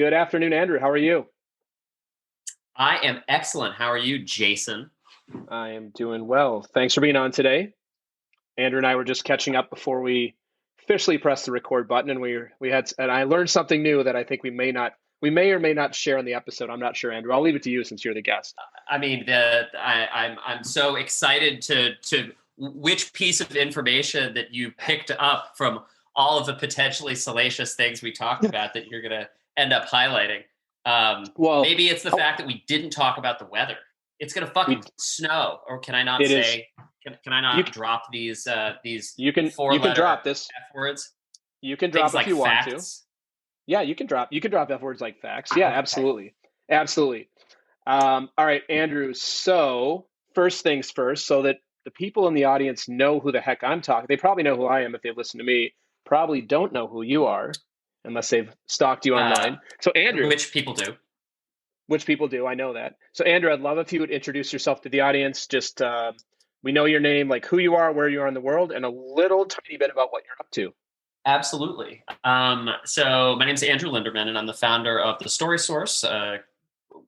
Good afternoon, Andrew. How are you? I am excellent. How are you, Jason? I am doing well. Thanks for being on today. Andrew and I were just catching up before we officially pressed the record button, and I learned something new that I think we may or may not share in the episode. I'm not sure, Andrew. I'll leave it to you since you're the guest. I'm so excited to which piece of information that you picked up from all of the potentially salacious things we talked about that you're going to end up highlighting. Well, Maybe it's the fact that we didn't talk about the weather. It's going to fucking snow, or can I not it is. say? Can I not drop these You can drop this. F words? You can drop Things if like you want to. facts. Yeah, you can drop F words like facts. Yeah, Okay. absolutely. All right, Andrew. So first things first, so that the people in the audience know who the heck I'm talking. They probably know who I am if they listen to me. Probably don't know who you are unless they've stalked you online. So Andrew, Which people do. which people do, I know that. So Andrew, I'd love if you would introduce yourself to the audience. Just we know your name, like who you are, where you are in the world, and a little tiny bit about what you're up to. Absolutely. So my name is Andrew Linderman, and I'm the founder of the Story Source,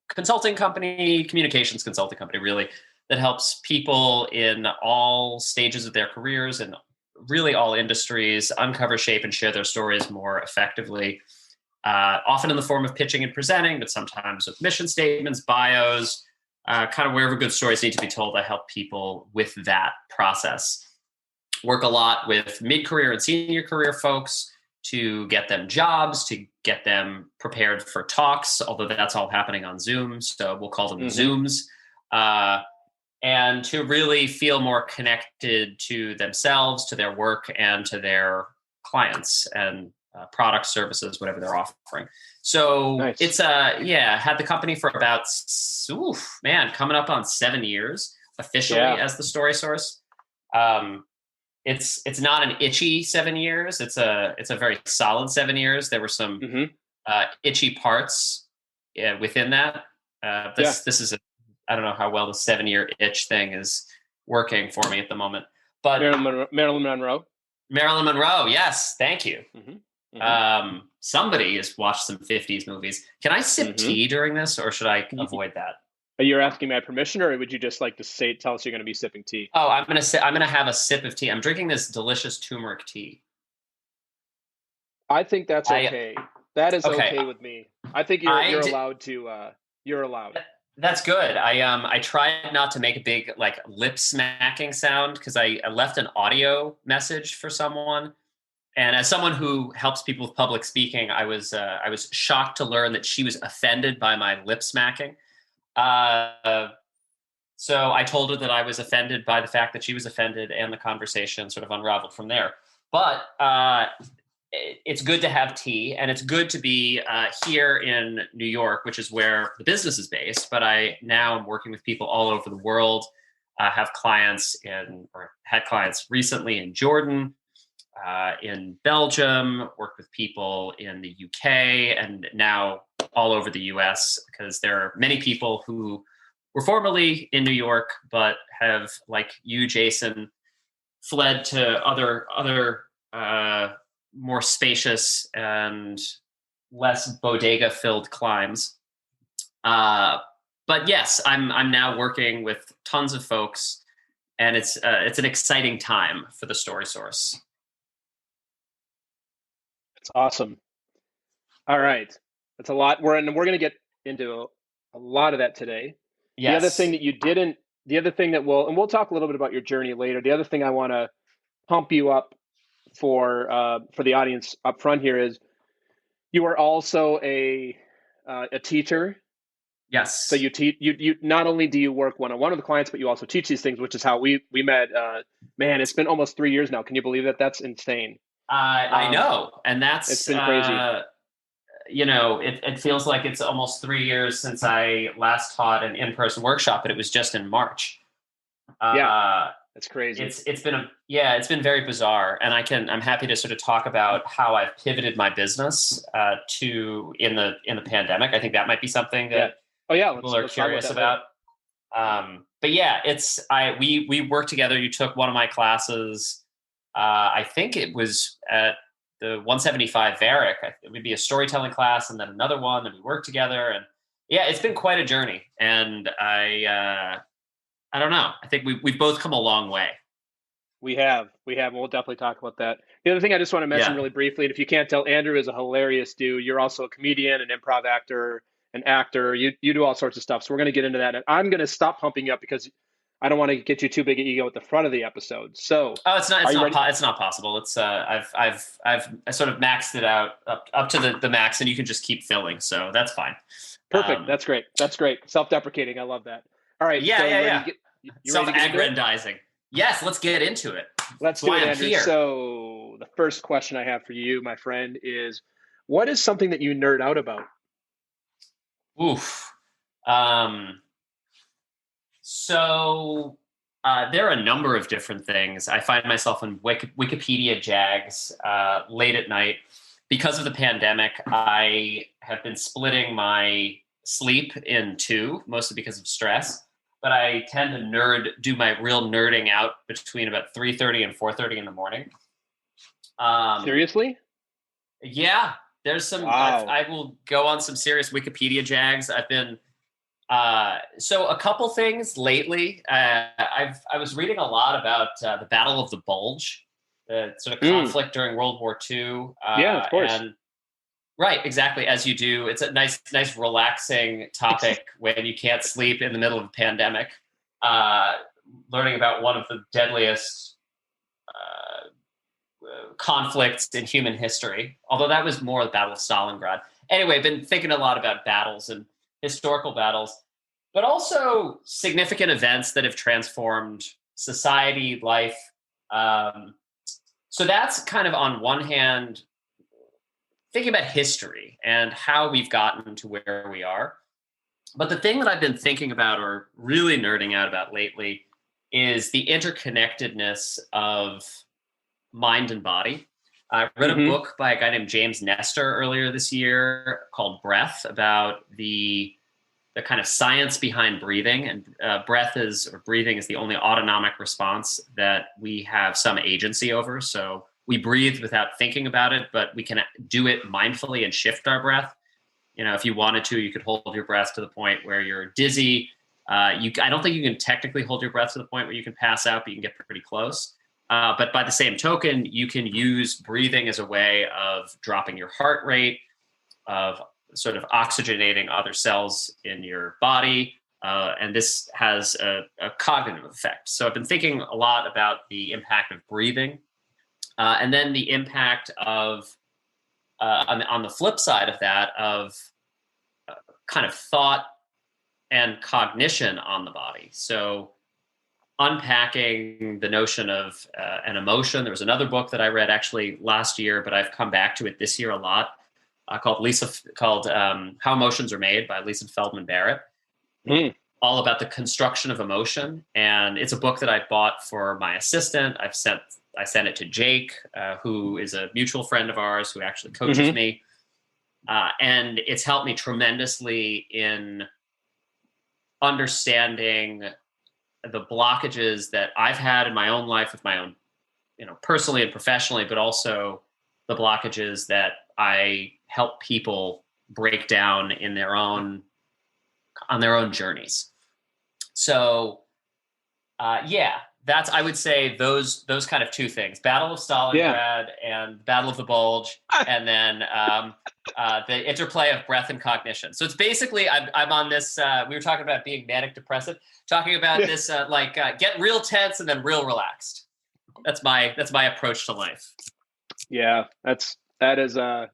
consulting company, communications consulting company, really, that helps people in all stages of their careers and really all industries uncover, shape, and share their stories more effectively. Often in the form of pitching and presenting, but sometimes with mission statements, bios, kind of wherever good stories need to be told. I help people with that process. Work a lot with mid-career and senior career folks to get them jobs, to get them prepared for talks, although that's all happening on Zoom, so we'll call them Zooms, and to really feel more connected to themselves, to their work, and to their clients and products, services, whatever they're offering. So Nice. It's had the company for about coming up on 7 years officially as the Story Source. It's not an itchy 7 years. It's a very solid 7 years. There were some itchy parts within that. This is I don't know how well the 7-year itch thing is working for me at the moment. But Marilyn Monroe. Marilyn Monroe, yes, thank you. Mm-hmm. Somebody has watched some 50s movies. Can I sip tea during this, or should I avoid that? Are you asking my permission, or would you just like to tell us you're going to be sipping tea? Oh, I'm gonna have a sip of tea. I'm drinking this delicious turmeric tea. I think that's okay. That is okay with me. I think you're allowed to. You're allowed. That's good. I tried not to make a big like lip smacking sound because I left an audio message for someone, and as someone who helps people with public speaking, I was shocked to learn that she was offended by my lip smacking. So I told her that I was offended by the fact that she was offended, and the conversation sort of unraveled from there. But it's good to have tea, and it's good to be here in New York, which is where the business is based. But I now am working with people all over the world. I have clients had clients recently in Jordan, in Belgium, worked with people in the UK, and now all over the US, because there are many people who were formerly in New York, but have, like you, Jason, fled to other more spacious and less bodega-filled climes. But yes, I'm now working with tons of folks, and it's an exciting time for the Story Source. It's awesome. All right, that's a lot. We're going to get into a lot of that today. Yes. The other thing that you didn't, the other thing that we'll talk a little bit about your journey later. The other thing I want to pump you up for the audience up front here is you are also a teacher. Yes. So you not only do you work one-on-one with the clients, but you also teach these things, which is how we met. Man, it's been almost 3 years now. Can you believe that? That's insane. I know, and it's been crazy. It feels like it's almost 3 years since I last taught an in-person workshop, but it was just in March. That's crazy. It's been very bizarre, and I'm happy to sort of talk about how I've pivoted my business in the pandemic. I think that might be something that people are curious about. But yeah, we worked together. You took one of my classes. I think it was at the 175 Varick. It would be a storytelling class and then another one, and we worked together. And yeah, it's been quite a journey. And I don't know. I think we've both come a long way. We have. We'll definitely talk about that. The other thing I just want to mention Yeah. really briefly, and if you can't tell, Andrew is a hilarious dude. You're also a comedian, an improv actor, an actor. You do all sorts of stuff. So we're going to get into that. And I'm going to stop pumping you up because I don't want to get you too big an ego at the front of the episode. So, Oh, it's not. are It's you not. ready? It's not possible. It's. I sort of maxed it out up to the max, and you can just keep filling. So that's fine. Perfect. That's great. That's great. Self-deprecating. I love that. All right. Yeah, So yeah, you ready yeah. to get you ready to get into it? Self-aggrandizing. Yes, let's get into it. Let's That's do why it, I'm Andrew. here. So the first question I have for you, my friend, is what is something that you nerd out about? Oof. So there are a number of different things. I find myself in Wikipedia jags late at night. Because of the pandemic, I have been splitting my sleep in two, mostly because of stress. But I tend to do my real nerding out between about 3:30 and 4:30 in the morning. Seriously? Yeah, there's some. Wow. I will go on some serious Wikipedia jags. I've been so a couple things lately. I was reading a lot about the Battle of the Bulge, the sort of conflict during World War II. Yeah, of course. And right, exactly, as you do. It's a nice, relaxing topic when you can't sleep in the middle of a pandemic. Learning about one of the deadliest conflicts in human history, although that was more the Battle of Stalingrad. Anyway, I've been thinking a lot about battles and historical battles, but also significant events that have transformed society, life. So that's kind of on one hand, thinking about history and how we've gotten to where we are. But the thing that I've been thinking about or really nerding out about lately is the interconnectedness of mind and body. I read a book by a guy named James Nestor earlier this year called Breath, about the kind of science behind breathing. And breathing is the only autonomic response that we have some agency over. So we breathe without thinking about it, but we can do it mindfully and shift our breath. You know, if you wanted to, you could hold your breath to the point where you're dizzy. I don't think you can technically hold your breath to the point where you can pass out, but you can get pretty close. But by the same token, you can use breathing as a way of dropping your heart rate, of sort of oxygenating other cells in your body. And this has a cognitive effect. So I've been thinking a lot about the impact of breathing. And then the impact of, on the flip side of that, of kind of thought and cognition on the body. So unpacking the notion of an emotion. There was another book that I read actually last year, but I've come back to it this year a lot, called How Emotions Are Made by Lisa Feldman Barrett. All about the construction of emotion. And it's a book that I bought for my assistant. I sent it to Jake, who is a mutual friend of ours who actually coaches me. And it's helped me tremendously in understanding the blockages that I've had in my own life with my own, personally and professionally, but also the blockages that I help people break down on their own journeys. So, I would say those kind of two things: Battle of Stalingrad and Battle of the Bulge, and then the interplay of breath and cognition. So it's basically I'm on this. We were talking about being manic depressive, talking about this get real tense and then real relaxed. That's my approach to life. Yeah, that is I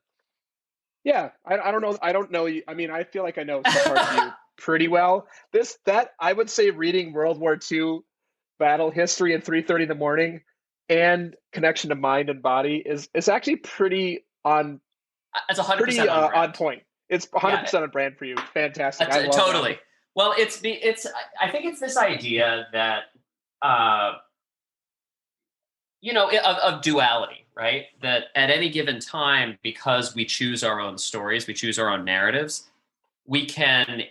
don't know. I don't know you. I mean, I feel like I know some parts of you pretty well. I would say reading World War II battle history at 3:30 in the morning and connection to mind and body is actually pretty on. It's 100% on point. It's 100% on brand for you. Fantastic. I love totally. That. Well, I think it's this idea that of duality, right? That at any given time, because we choose our own stories, we choose our own narratives, we can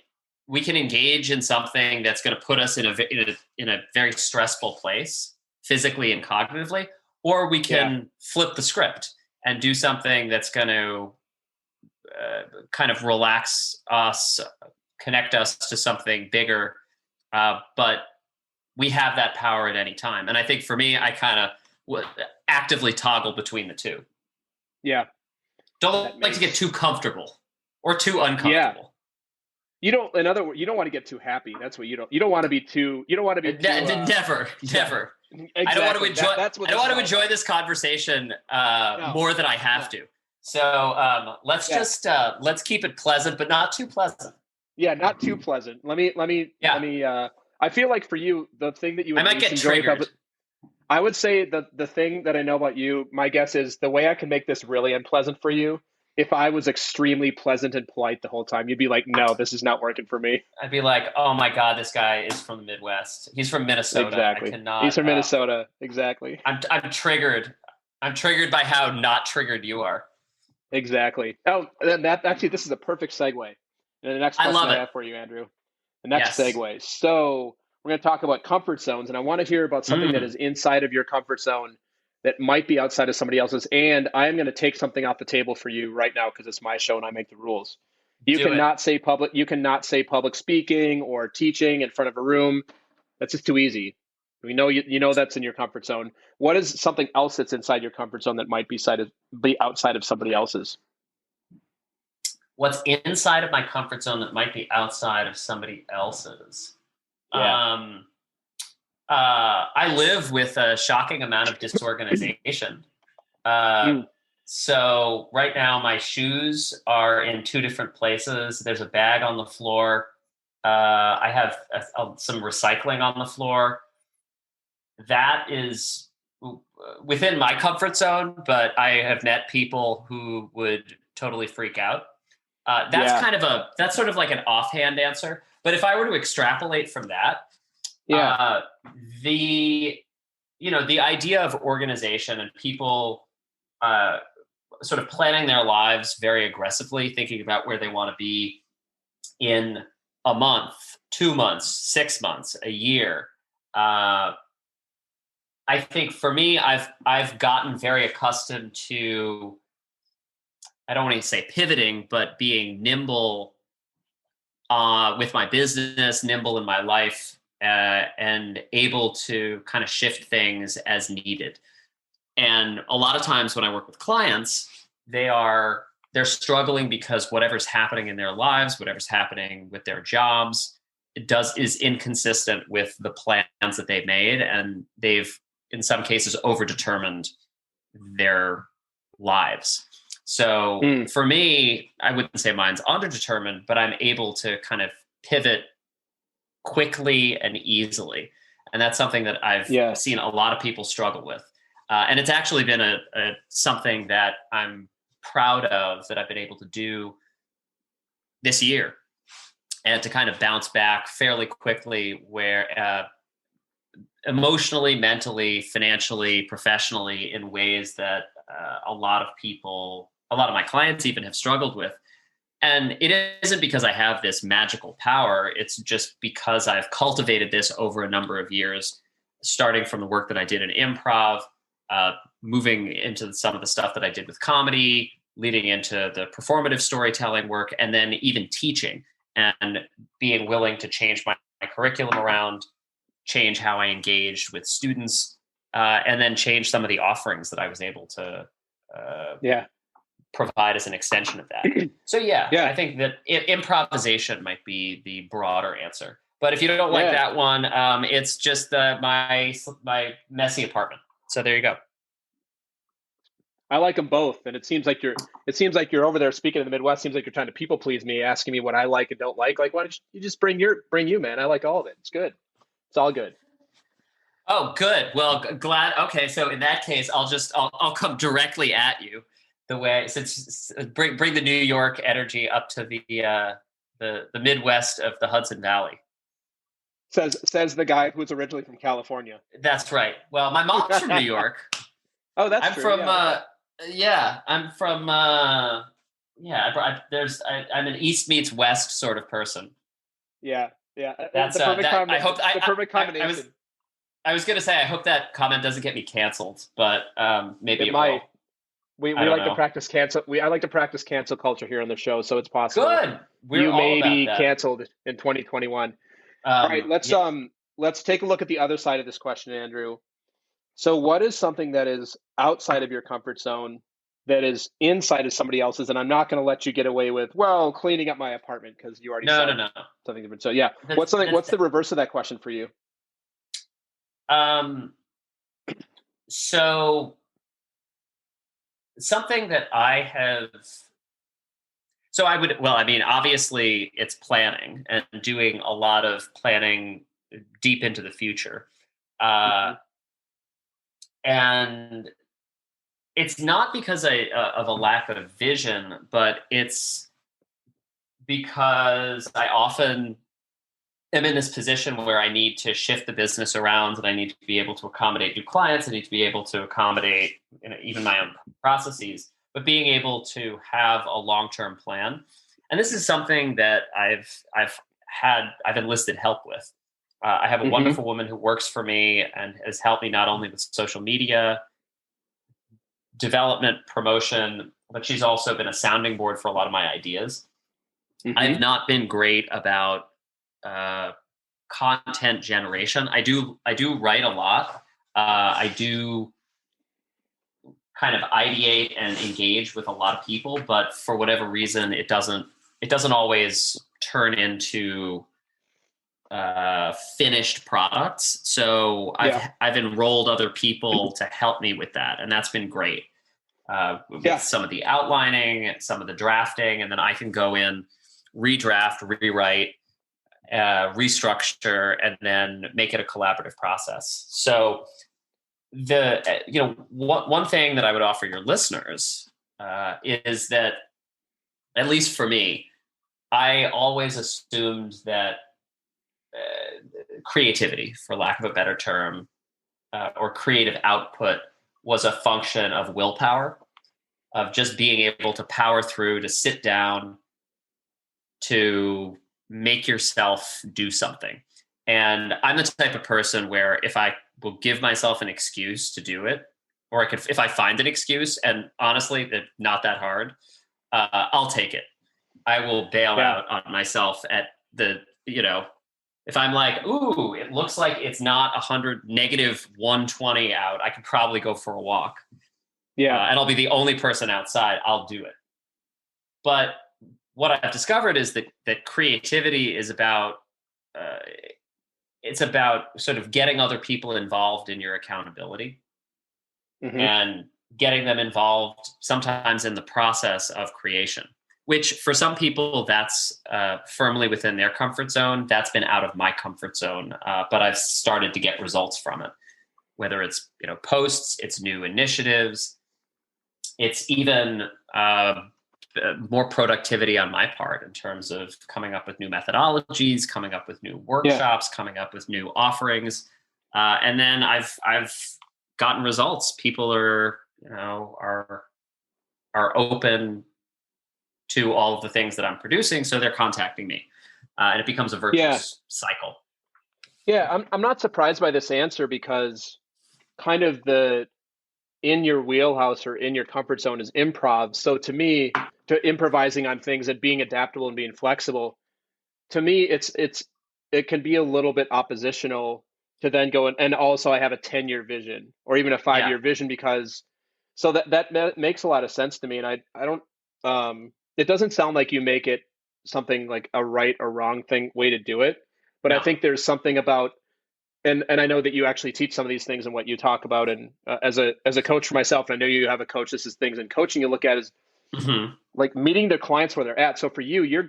engage in something that's going to put us in a very stressful place, physically and cognitively, or we can flip the script and do something that's going to kind of relax us, connect us to something bigger. But we have that power at any time. And I think for me, I kind of actively toggle between the two. Yeah. Don't like to get too comfortable or too uncomfortable. Yeah. You don't, in other words, you don't want to get too happy. That's what you don't want to be too, Never. Exactly. I don't want to enjoy, I don't want to enjoy about. this conversation more than I have to. So let's keep it pleasant, but not too pleasant. Yeah. Not too pleasant. Let me, I feel like for you, the thing that you would I might get triggered. I would say the thing that I know about you, my guess is the way I can make this really unpleasant for you. If I was extremely pleasant and polite the whole time, you'd be like, no, this is not working for me. I'd be like, oh my God, this guy is from the Midwest. He's from Minnesota. Exactly. I cannot. He's from Minnesota. Exactly. I'm triggered. I'm triggered by how not triggered you are. Exactly. Oh, that actually, this is a perfect segue. And the next question I have for you, Andrew. The next segue. So we're going to talk about comfort zones, and I want to hear about something that is inside of your comfort zone that might be outside of somebody else's. And I'm going to take something off the table for you right now because it's my show and I make the rules. You cannot say public speaking or teaching in front of a room. That's just too easy. We know you know that's in your comfort zone. What is something else that's inside your comfort zone that might be outside of somebody else's? What's inside of my comfort zone that might be outside of somebody else's? Yeah. I live with a shocking amount of disorganization. So right now my shoes are in two different places. There's a bag on the floor. I have some recycling on the floor. That is within my comfort zone, but I have met people who would totally freak out. That's sort of like an offhand answer. But if I were to extrapolate from that, the idea of organization and people sort of planning their lives very aggressively, thinking about where they want to be in a month, 2 months, 6 months, a year. I think for me, I've gotten very accustomed to, I don't want to say pivoting, but being nimble with my business, nimble in my life, and able to kind of shift things as needed. And a lot of times when I work with clients, they're struggling because whatever's happening in their lives, whatever's happening with their jobs, is inconsistent with the plans that they've made, and they've in some cases overdetermined their lives. So for me, I wouldn't say mine's underdetermined, but I'm able to kind of pivot quickly and easily. And that's something that I've seen a lot of people struggle with. And it's actually been something that I'm proud of that I've been able to do this year, and to kind of bounce back fairly quickly where emotionally, mentally, financially, professionally, in ways that a lot of my clients even have struggled with. And it isn't because I have this magical power. It's just because I've cultivated this over a number of years, starting from the work that I did in improv, moving into some of the stuff that I did with comedy, leading into the performative storytelling work, and then even teaching and being willing to change my curriculum around, change how I engaged with students, and then change some of the offerings that I was able to provide as an extension of that. So I think that improvisation might be the broader answer. But if you don't like that one, it's just my messy apartment. So there you go. I like them both, and it seems like you're over there speaking in the Midwest. Seems like you're trying to people please me, asking me what I like and don't like. Like, why don't you just bring you, man? I like all of it. It's good. It's all good. Oh, good. Well, glad. Okay, so in that case, I'll come directly at you. The way, since bring the New York energy up to the Midwest of the Hudson Valley. Says the guy who's originally from California. That's right. Well, my mom's from New York. Oh, that's I'm true. From. I'm from. I'm an East meets West sort of person. Yeah. That's the perfect combination. I was going to say, I hope that comment doesn't get me canceled, but maybe it might. will. we I don't like to know. practice cancel. I like to practice cancel culture here on the show, so it's possible Good. We're you all may about be that. canceled in 2021. All right, Yeah. let's take a look at the other side of this question, Andrew. So what is something that is outside of your comfort zone that is inside of somebody else's? And I'm not going to let you get away with, well, cleaning up my apartment because you already No, no, said no. something different. So yeah, That's what's the reverse of that question for you? um. So something that I have. So I would. Well, I mean, obviously, it's planning and doing a lot of planning deep into the future. Uh, Hmm. and it's not because of a lack of vision, but it's because I often am in this position where I need to shift the business around and I need to be able to accommodate new clients. I need to be able to accommodate, even my own processes, but being able to have a long-term plan. And this is something that I've enlisted help with. I have a Hmm. wonderful woman who works for me and has helped me not only with social media development, promotion, but she's also been a sounding board for a lot of my ideas. I've Hmm. not been great about uh, content generation. I do write a lot. I do kind of ideate and engage with a lot of people, but for whatever reason, it doesn't always turn into finished products. So I've Yeah. I've enrolled other people to help me with that, and that's been great. With Yeah. some of the outlining, some of the drafting, and then I can go in, redraft, rewrite, restructure, and then make it a collaborative process. So one thing that I would offer your listeners is that, at least for me, I always assumed that creativity, for lack of a better term, or creative output was a function of willpower, of just being able to power through, to sit down, to make yourself do something. And I'm the type of person where if I will give myself an excuse to do it, or if I find an excuse, and honestly, it's not that hard, I'll take it. I will bail Yeah. out on myself at if I'm like, ooh, it looks like it's not 100, negative 120 out, I could probably go for a walk. Yeah. And I'll be the only person outside, I'll do it. But what I've discovered is that creativity is about uh, it's about sort of getting other people involved in your accountability Hmm. and getting them involved sometimes in the process of creation, which for some people that's firmly within their comfort zone. That's been out of my comfort zone, but I've started to get results from it, whether it's posts, it's new initiatives, it's even more productivity on my part in terms of coming up with new methodologies, coming up with new Yeah. workshops, coming up with new offerings, and then I've gotten results. People are open to all of the things that I'm producing, so they're contacting me, and it becomes a Yeah. virtuous cycle. Yeah. I'm not surprised by this answer because kind of the in your wheelhouse or in your comfort zone is improv. So to me, to improvising on things and being adaptable and being flexible, to me, it can be a little bit oppositional to then go and also I have a 10-year vision or even a Yeah. 5-year vision because so that makes a lot of sense to me. And I don't it doesn't sound like you make it something like a right or wrong thing way to do it. But I No. think there's something about and I know that you actually teach some of these things and what you talk about. And as a coach for myself, and I know you have a coach. This is things in coaching you look at is Hmm. like meeting their clients where they're at. So for you, you're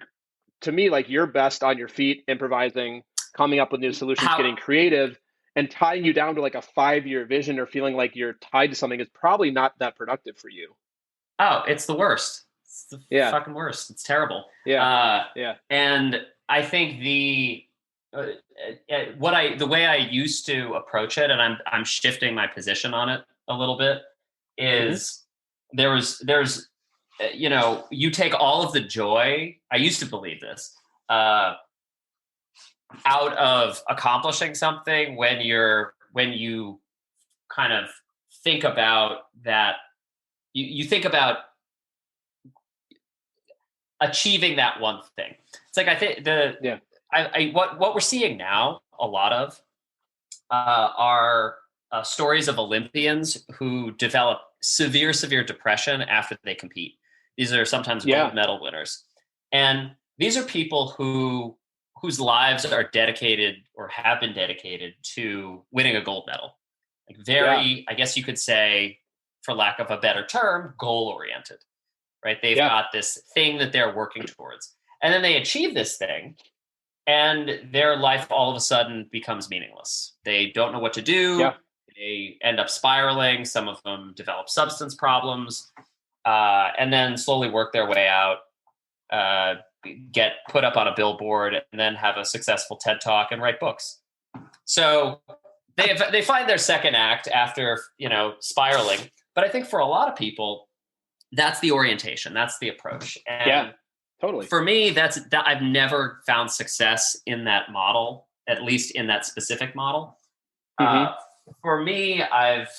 to me like you're best on your feet, improvising, coming up with new solutions, How? getting creative, and tying you down to like a 5-year vision or feeling like you're tied to something is probably not that productive for you. Oh, it's the worst. It's the Yeah, fucking worst. It's terrible. yeah, Uh, yeah. and I think uh, the way I used to approach it, and I'm shifting my position on it a little bit, Hmm. is there's you take all of the joy. I used to believe this. Uh, Out of accomplishing something when you kind of think about that you think about achieving that one thing. It's like, I think what we're seeing now, a lot of are stories of Olympians who develop severe depression after they compete. These are sometimes gold medal winners, and these are people whose lives are dedicated or have been dedicated to winning a gold medal. Like very, I guess you could say, for lack of a better term, goal oriented. Right? They've got this thing that they're working towards, and then they achieve this thing, and their life all of a sudden becomes meaningless. They don't know what to do. Yeah. They end up spiraling. Some of them develop substance problems, and then slowly work their way out, get put up on a billboard, and then have a successful TED Talk and write books. So they find their second act after, spiraling. But I think for a lot of people, that's the orientation. That's the approach. And totally. For me, I've never found success in that model, at least in that specific model. For me, I've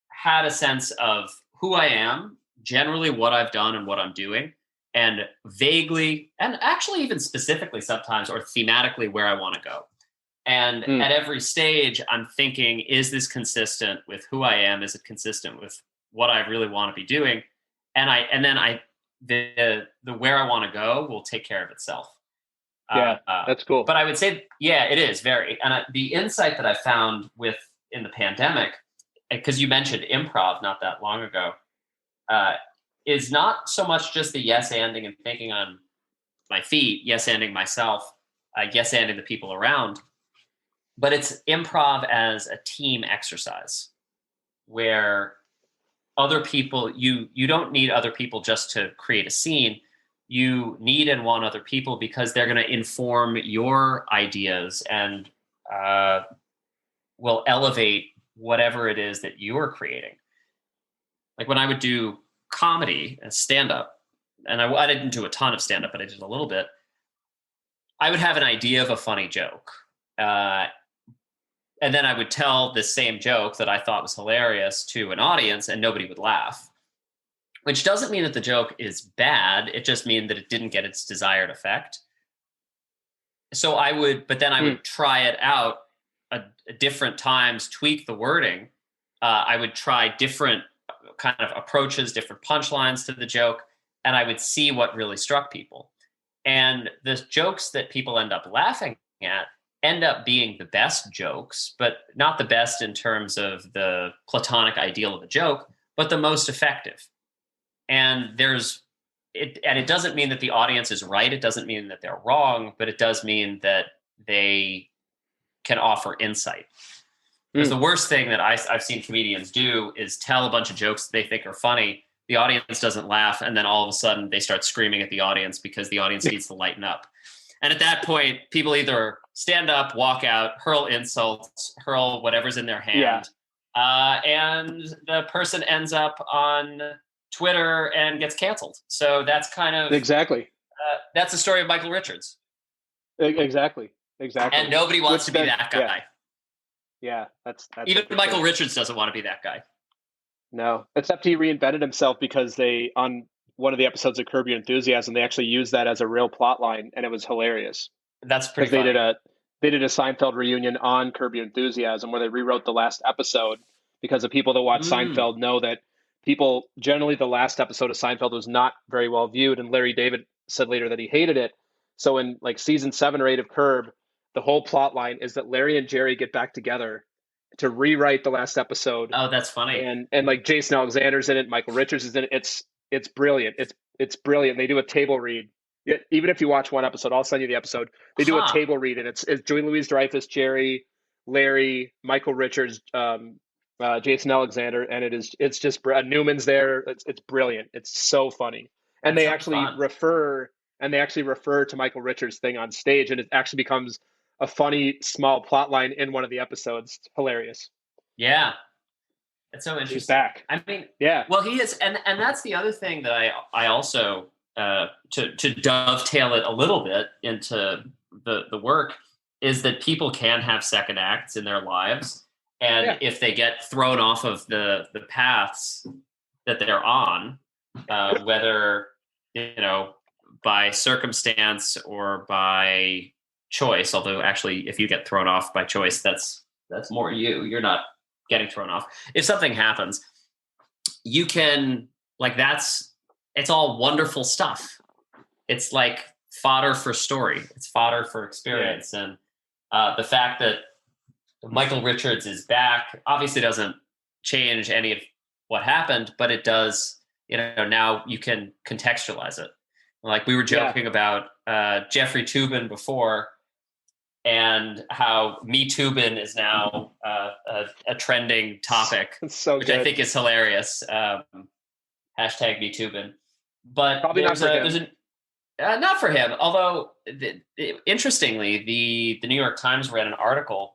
had a sense of who I am, generally what I've done and what I'm doing, and vaguely, and actually even specifically sometimes, or thematically, where I want to go. And at every stage, I'm thinking, is this consistent with who I am? Is it consistent with what I really want to be doing? And then the where I want to go will take care of itself. That's cool. But I would say, it is very. And the insight that I found in the pandemic, because you mentioned improv not that long ago, is not so much just the yes-anding and thinking on my feet, yes-anding myself, yes-anding the people around, but it's improv as a team exercise where other people, you don't need other people just to create a scene. You need and want other people because they're going to inform your ideas and will elevate whatever it is that you're creating. Like when I would do comedy and stand-up, and I didn't do a ton of stand-up, but I did a little bit, I would have an idea of a funny joke. And then I would tell the same joke that I thought was hilarious to an audience, and nobody would laugh. Which doesn't mean that the joke is bad. It just means that it didn't get its desired effect. So I would try it out at different times, tweak the wording. I would try different kind of approaches, different punchlines to the joke, and I would see what really struck people. And the jokes that people end up laughing at end up being the best jokes, but not the best in terms of the platonic ideal of a joke, but the most effective. And it doesn't mean that the audience is right. It doesn't mean that they're wrong, but it does mean that they can offer insight. Because the worst thing that I've seen comedians do is tell a bunch of jokes that they think are funny. The audience doesn't laugh, and then all of a sudden they start screaming at the audience because the audience needs to lighten up. And at that point, people either stand up, walk out, hurl insults, hurl whatever's in their hand, and the person ends up on Twitter and gets canceled. So that's kind of exactly that's the story of Michael Richards. Exactly. And nobody wants to be that guy. Yeah, that's even Michael Richards doesn't want to be that guy. No, except he reinvented himself because they, on one of the episodes of Curb Your Enthusiasm, they actually used that as a real plot line, and it was hilarious. That's pretty funny. They did a Seinfeld reunion on Curb Your Enthusiasm where they rewrote the last episode because the people that watch Seinfeld know that people, generally the last episode of Seinfeld was not very well viewed, and Larry David said later that he hated it. So in like season 7 or 8 of Curb, the whole plot line is that Larry and Jerry get back together to rewrite the last episode. Oh, that's funny. And like Jason Alexander's in it, Michael Richards is in it. It's brilliant. It's brilliant. They do a table read. Even if you watch one episode, I'll send you the episode. They do a table read, and it's Julie Louis-Dreyfus, Jerry, Larry, Michael Richards, Jason Alexander, and it's just Newman's there. It's brilliant. It's so funny, and they actually refer to Michael Richards' thing on stage, and it actually becomes a funny small plot line in one of the episodes. It's hilarious. Yeah, it's so interesting. He's back. I mean, yeah. Well, he is, and that's the other thing that I also to dovetail it a little bit into the work is that people can have second acts in their lives, and if they get thrown off of the paths, that they're on, whether, by circumstance or by choice. Although actually, if you get thrown off by choice, that's more you. You're not getting thrown off. If something happens, you can, it's all wonderful stuff. It's like fodder for story. It's fodder for experience. Yeah. And the fact that Michael Richards is back obviously doesn't change any of what happened, but it does, now you can contextualize it. Like we were joking about Jeffrey Toobin before, and how Me Toobin is now a trending topic, which I think is hilarious. Hashtag Me Toobin. But probably not for him. Not for him. Although, interestingly, the New York Times ran an article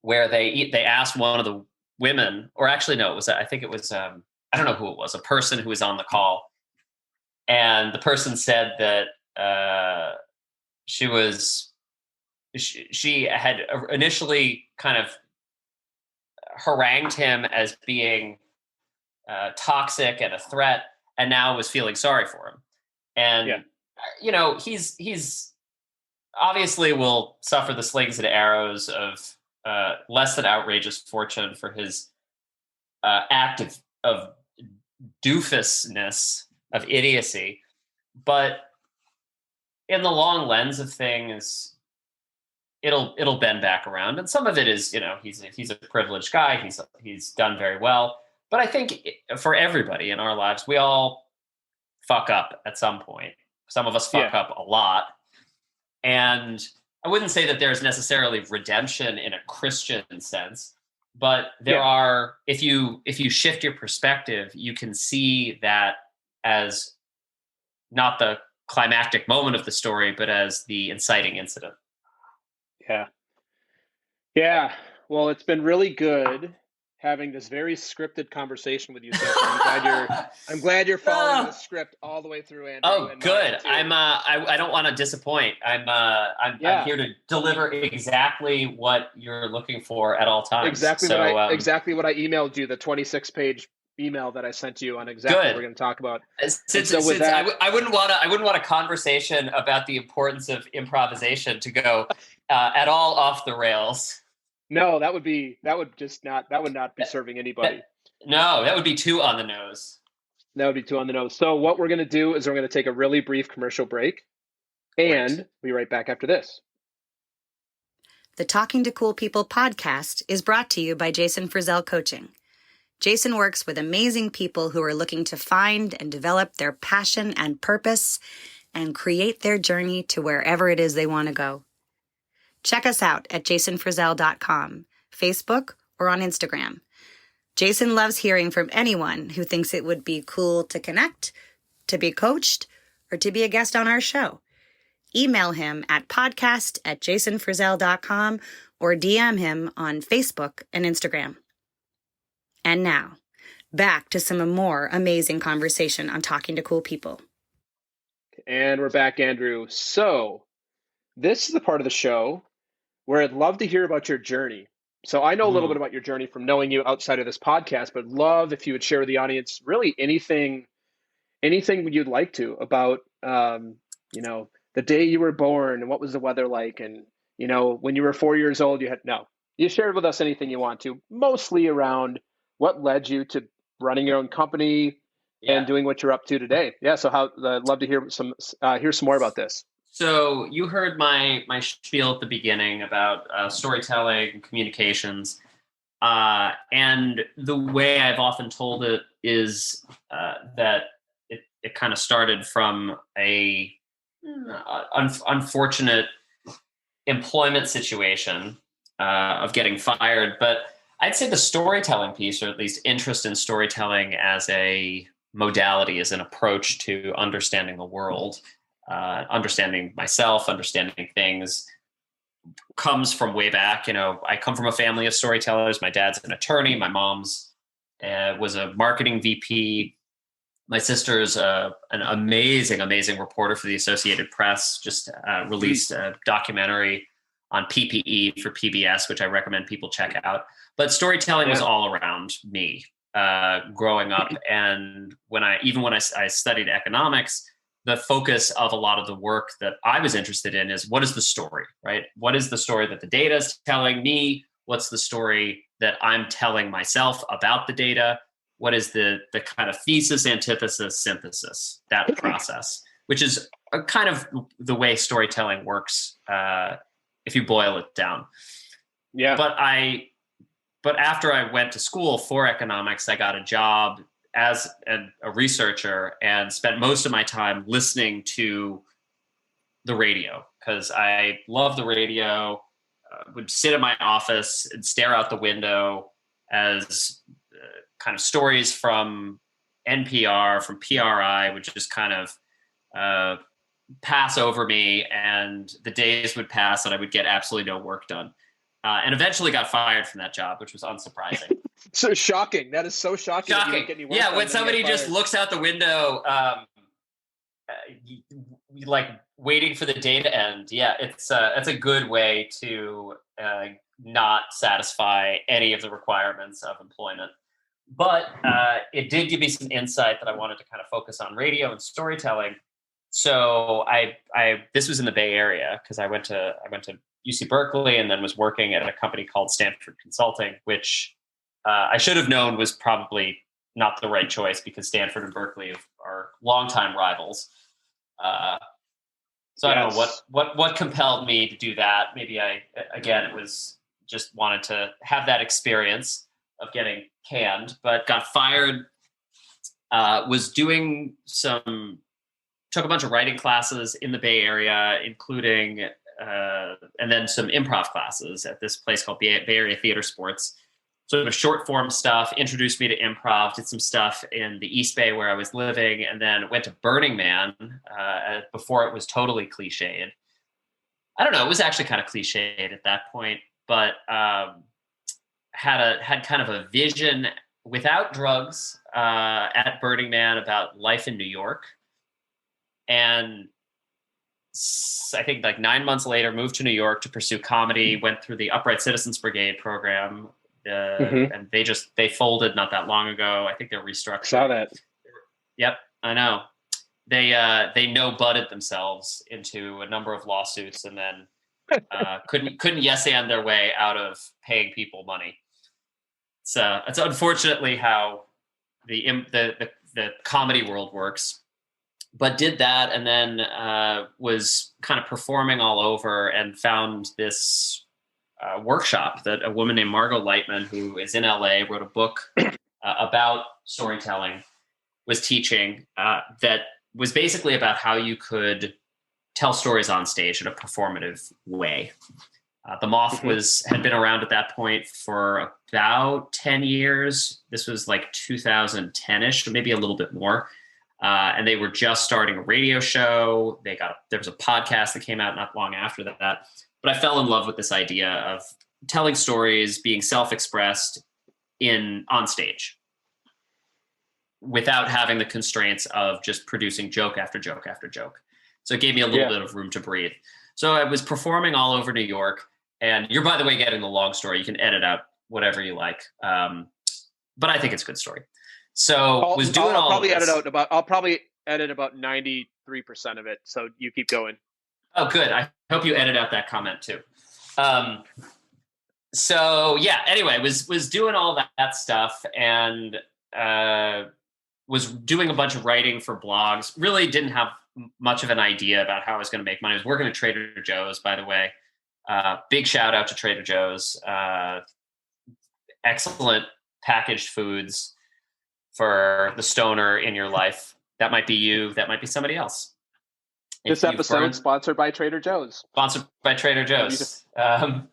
where they asked one of the women, or actually no, I think it was I don't know who it was, a person who was on the call, and the person said that she had initially kind of harangued him as being toxic and a threat, and now was feeling sorry for him. And he's obviously will suffer the slings and arrows of less than outrageous fortune for his act of doofusness, of idiocy. But in the long lens of things, it'll bend back around. And some of it is, he's a privileged guy. He's done very well. But I think for everybody in our lives, we all fuck up at some point. Some of us fuck up a lot. And I wouldn't say that there's necessarily redemption in a Christian sense, but there are, if you shift your perspective, you can see that as not the climactic moment of the story, but as the inciting incident. Yeah. Yeah. Well, it's been really good having this very scripted conversation with you. So I'm glad you're following the script all the way through, Andrew. Oh, good. I don't want to disappoint. I'm here to deliver exactly what you're looking for at all times. Exactly what I emailed you, the 26-page email that I sent you on exactly what we're going to talk about. I wouldn't want a conversation about the importance of improvisation to go at all off the rails. No, that would not be serving anybody. That would be too on the nose. That would be too on the nose. So what we're going to do is we're going to take a really brief commercial break, and we'll be right back after this. The Talking to Cool People podcast is brought to you by Jason Frizzell Coaching. Jason works with amazing people who are looking to find and develop their passion and purpose and create their journey to wherever it is they want to go. Check us out at jasonfrizzell.com, Facebook, or on Instagram. Jason loves hearing from anyone who thinks it would be cool to connect, to be coached, or to be a guest on our show. Email him at podcast@jasonfrizzell.com or DM him on Facebook and Instagram. And now, back to some more amazing conversation on Talking to Cool People. And we're back, Andrew. So, this is the part of the show where I'd love to hear about your journey. So I know a little bit about your journey from knowing you outside of this podcast, but love if you would share with the audience really anything you'd like to about, the day you were born and what was the weather like. And, when you were 4 years old, you shared with us anything you want to, mostly around what led you to running your own company and doing what you're up to today. Yeah. So I'd love to hear some more about this. So you heard my spiel at the beginning about storytelling, communications, and the way I've often told it is that it kind of started from a unfortunate employment situation of getting fired. But I'd say the storytelling piece, or at least interest in storytelling as a modality, as an approach to understanding the world, understanding myself, understanding things, comes from way back. I come from a family of storytellers. My dad's an attorney. My mom's was a marketing VP. My sister's an amazing reporter for the Associated Press, just released a documentary on PPE for PBS, which I recommend people check out. But storytelling was all around me. growing up. And when I studied economics, the focus of a lot of the work that I was interested in is, what is the story, right? What is the story that the data is telling me? What's the story that I'm telling myself about the data? What is the kind of thesis, antithesis, synthesis, that process, which is a kind of the way storytelling works, if you boil it down. Yeah. But after I went to school for economics, I got a job as a researcher and spent most of my time listening to the radio, because I love the radio. Would sit in my office and stare out the window as kind of stories from NPR, from PRI, would just kind of pass over me, and the days would pass and I would get absolutely no work done. And eventually got fired from that job, which was unsurprising. So shocking. That is so shocking. Shocking. Yeah, when somebody just looks out the window, like waiting for the day to end. Yeah, it's a good way to not satisfy any of the requirements of employment. But it did give me some insight that I wanted to kind of focus on radio and storytelling. So this was in the Bay Area, because I went to UC Berkeley and then was working at a company called Stanford Consulting, which I should have known was probably not the right choice, because Stanford and Berkeley are longtime rivals. So I don't know what compelled me to do that. Maybe it was just wanted to have that experience of getting canned, but got fired. Took a bunch of writing classes in the Bay Area, including and then some improv classes at this place called Bay Area Theater Sports. Sort of short form stuff, introduced me to improv, did some stuff in the East Bay where I was living, and then went to Burning Man before it was totally cliched. I don't know, it was actually kind of cliched at that point, but had kind of a vision without drugs at Burning Man about life in New York. And I think like 9 months later, moved to New York to pursue comedy, went through the Upright Citizens Brigade program. And they folded not that long ago. I think they're restructured. Saw that. Yep, I know. They no-butted themselves into a number of lawsuits, and then couldn't yes-and their way out of paying people money. So it's unfortunately how the comedy world works. But did that, and then was kind of performing all over, and found this workshop that a woman named Margot Lightman, who is in LA, wrote a book about storytelling, was teaching, that was basically about how you could tell stories on stage in a performative way. The Moth had been around at that point for about 10 years. This was like 2010-ish, or maybe a little bit more. And they were just starting a radio show. There was a podcast that came out not long after that. But I fell in love with this idea of telling stories, being self-expressed on stage, without having the constraints of just producing joke after joke after joke. So it gave me a little bit of room to breathe. So I was performing all over New York, and you're, by the way, getting the long story. You can edit out whatever you like. But I think it's a good story. So I'll probably edit about 93% of it. So you keep going. Oh, good. I hope you edit out that comment too. So yeah, anyway, was doing all that stuff, and was doing a bunch of writing for blogs. Really didn't have much of an idea about how I was going to make money. I was working at Trader Joe's, by the way. Big shout out to Trader Joe's. Excellent packaged foods for the stoner in your life. That might be you. That might be somebody else. This episode sponsored by Trader Joe's. Sponsored by Trader Joe's. Nice.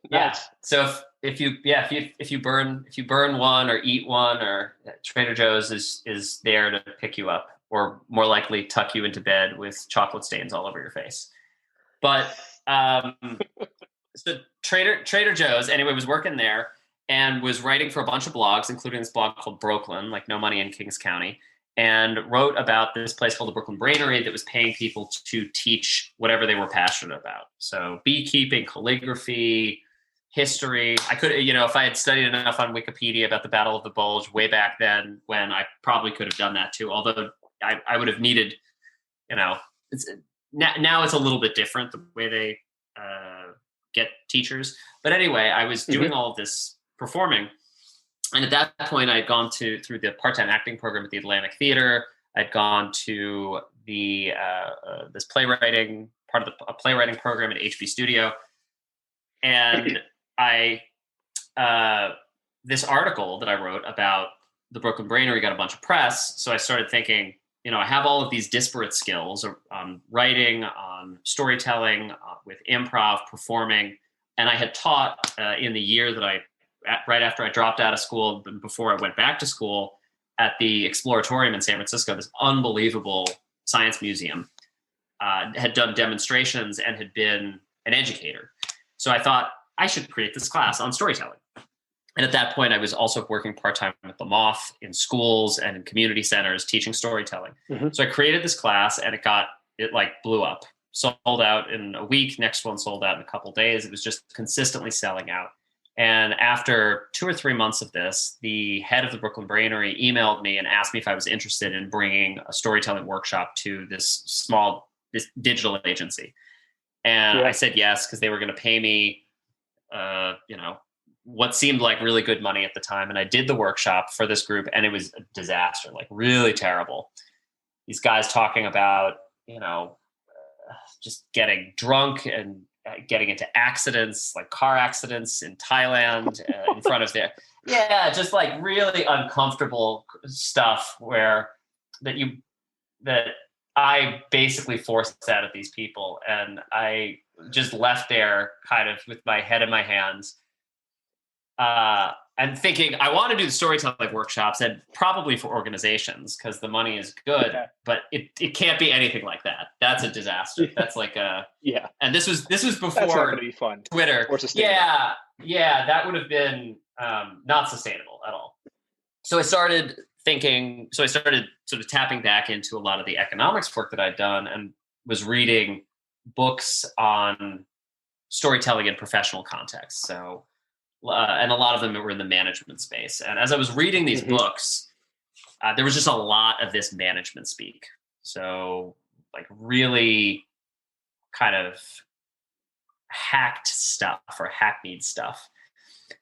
Yeah. So if you burn one or eat one, or Trader Joe's is there to pick you up, or more likely tuck you into bed with chocolate stains all over your face. But so Trader Joe's anyway was working there, and was writing for a bunch of blogs, including this blog called Brooklyn, like No Money in Kings County, and wrote about this place called the Brooklyn Brainery that was paying people to teach whatever they were passionate about. So beekeeping, calligraphy, history. I could, if I had studied enough on Wikipedia about the Battle of the Bulge way back then, when I probably could have done that too. Although I would have needed, now it's a little bit different the way they get teachers. But anyway, I was doing all of this performing, and at that point, I had gone through the part-time acting program at the Atlantic Theater. I'd gone to the this playwriting part of a playwriting program at HB Studio, and this article that I wrote about the Brooklyn Brainery got a bunch of press. So I started thinking, I have all of these disparate skills on writing, on storytelling, with improv, performing. And I had taught in the year that right after I dropped out of school, before I went back to school, at the Exploratorium in San Francisco, this unbelievable science museum, had done demonstrations and had been an educator. So I thought I should create this class on storytelling. And at that point, I was also working part-time with the Moth in schools and in community centers teaching storytelling. So I created this class, and it blew up. Sold out in a week. Next one sold out in a couple of days. It was just consistently selling out. And after 2 or 3 months of this, the head of the Brooklyn Brainery emailed me and asked me if I was interested in bringing a storytelling workshop to this digital agency. And I said yes, because they were going to pay me, what seemed like really good money at the time. And I did the workshop for this group, and it was a disaster, really terrible. These guys talking about, just getting drunk and getting into accidents, like car accidents in Thailand in front of just really uncomfortable stuff that I basically forced out of these people. And I just left there kind of with my head in my hands, and thinking I want to do the storytelling workshops, and probably for organizations, because the money is good, but it can't be anything like that. That's a disaster. That's and this was before That's not going to be fun. Twitter. Or sustainable. That would have been not sustainable at all. So I started sort of tapping back into a lot of the economics work that I'd done, and was reading books on storytelling in professional contexts. So, and a lot of them were in the management space. And as I was reading these books, there was just a lot of this management speak. So really kind of hacked stuff or hackneyed stuff.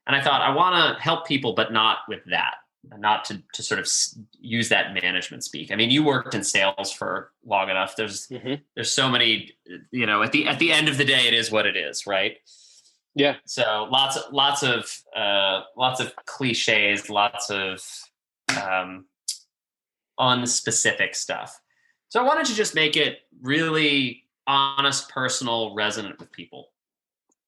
And I thought, I want to help people, but not with that, not to sort of use that management speak. I mean, you worked in sales for long enough. There's so many, at the end of the day, it is what it is, right? Yeah. So lots of cliches, lots of unspecific stuff. So I wanted to just make it really honest, personal, resonant with people.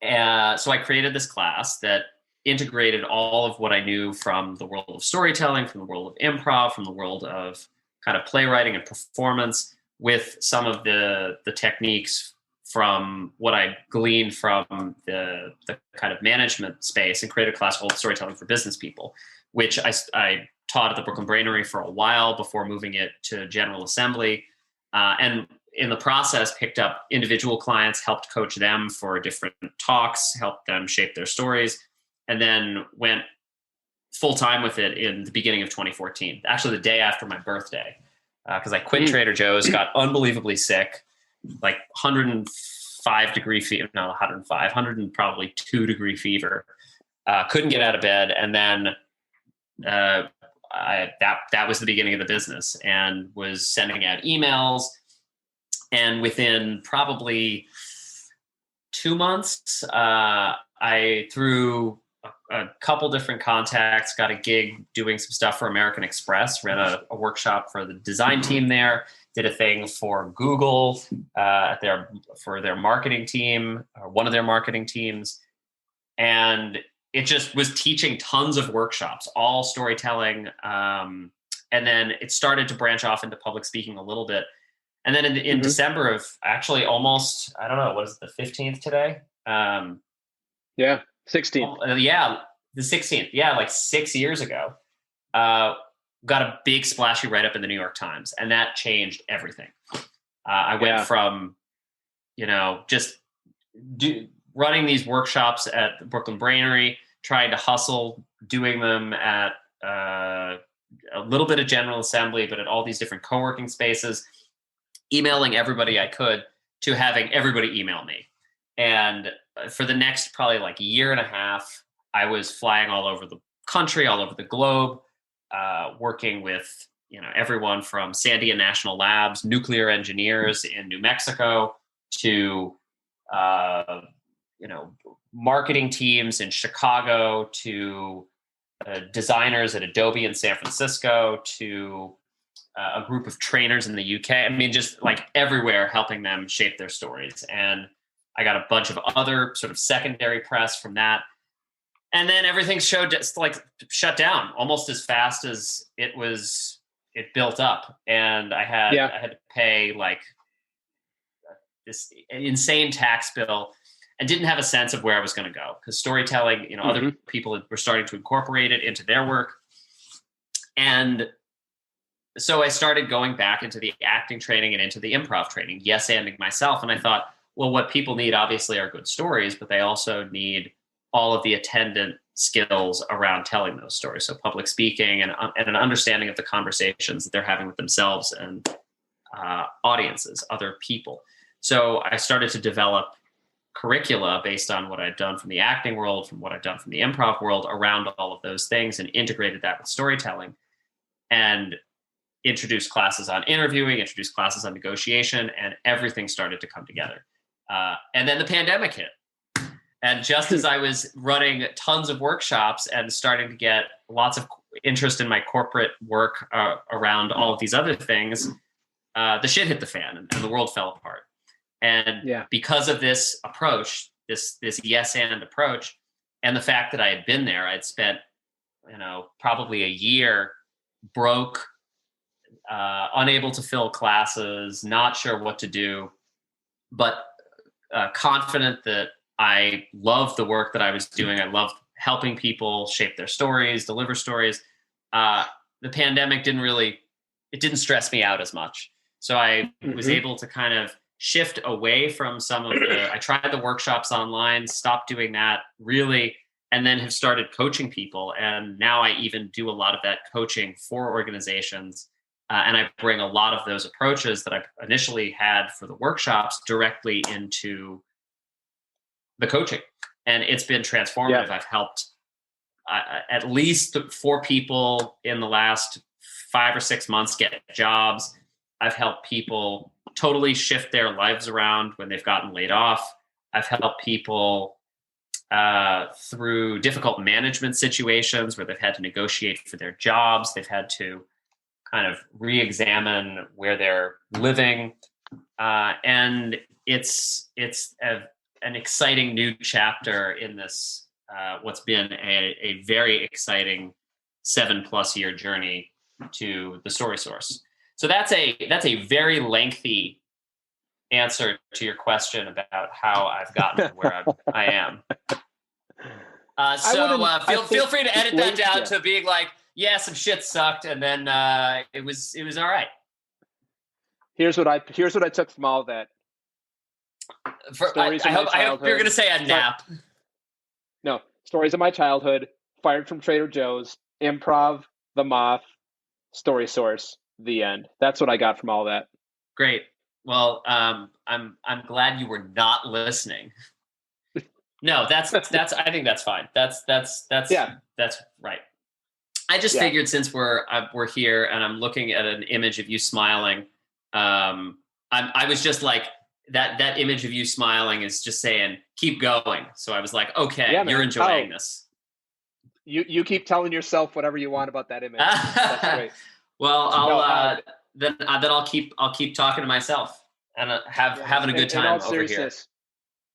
So I created this class that integrated all of what I knew from the world of storytelling, from the world of improv, from the world of kind of playwriting and performance, with some of the techniques from what I gleaned from the kind of management space, and created a class called Storytelling for Business People, which I taught at the Brooklyn Brainery for a while before moving it to General Assembly. And in the process, picked up individual clients, helped coach them for different talks, helped them shape their stories, and then went full time with it in the beginning of 2014, actually the day after my birthday, because I quit Trader Joe's, got unbelievably sick, like 102 degree fever, couldn't get out of bed. And then that was the beginning of the business, and was sending out emails. And within probably 2 months, I, through a couple different contacts, got a gig doing some stuff for American Express, ran a workshop for the design team there, did a thing for Google for their marketing team, or one of their marketing teams. And it just was teaching tons of workshops, all storytelling. And then it started to branch off into public speaking a little bit. And then in December of actually almost, I don't know, what is it, the 15th today? 16th. The 16th. Yeah, like 6 years ago. Got a big splashy write-up in the New York Times, and that changed everything. I went from, just running these workshops at the Brooklyn Brainery, trying to hustle, doing them at a little bit of General Assembly, but at all these different co-working spaces, emailing everybody I could, to having everybody email me. And for the next probably like a year and a half, I was flying all over the country, all over the globe, working with everyone from Sandia National Labs, nuclear engineers in New Mexico, to marketing teams in Chicago, to designers at Adobe in San Francisco, to a group of trainers in the UK. I mean, just like everywhere, helping them shape their stories. And I got a bunch of other sort of secondary press from that. And then everything shut down almost as fast as it built up. And I had to pay like this insane tax bill, and didn't have a sense of where I was going to go, because storytelling, other people were starting to incorporate it into their work. And so I started going back into the acting training and into the improv training, yes-anding myself. And I thought, well, what people need obviously are good stories, but they also need all of the attendant skills around telling those stories. So public speaking and an understanding of the conversations that they're having with themselves and audiences, other people. So I started to develop curricula based on what I'd done from the acting world, from what I'd done from the improv world, around all of those things, and integrated that with storytelling, and introduced classes on interviewing, introduced classes on negotiation, and everything started to come together. And then the pandemic hit. And just as I was running tons of workshops and starting to get lots of interest in my corporate work around all of these other things, the shit hit the fan, and the world fell apart. And because of this approach, this yes and approach, and the fact that I had been there, I'd spent, probably a year broke, unable to fill classes, not sure what to do, but confident that I loved the work that I was doing. I loved helping people shape their stories, deliver stories. The pandemic didn't stress me out as much. So I was able to kind of shift away from some of I tried the workshops online, stopped doing that really, and then have started coaching people. And now I even do a lot of that coaching for organizations. And I bring a lot of those approaches that I initially had for the workshops directly into the coaching. And it's been transformative. I've helped at least 4 people in the last 5 or 6 months get jobs. I've helped people totally shift their lives around when they've gotten laid off. I've helped people through difficult management situations where they've had to negotiate for their jobs. They've had to kind of re-examine where they're living. And it's an exciting new chapter in this, what's been a very exciting 7+ year journey to the Story Source. So that's a very lengthy answer to your question about how I've gotten to where I am. Feel free to edit that down to being like, yeah, some shit sucked, and then it was all right. Here's what I took from all of that. I hope you're going to say a nap. No, stories of my childhood, fired from Trader Joe's, improv, The Moth, Story Source, the end. That's what I got from all that. Great. Well, I'm glad you were not listening. No, that's I think that's fine. That's right. I just figured, since we're here and I'm looking at an image of you smiling, I was just like, that image of you smiling is just saying keep going. So I was like, okay, you're enjoying this. You keep telling yourself whatever you want about that image. That's great. Well, then I'll keep talking to myself and having a good time over here.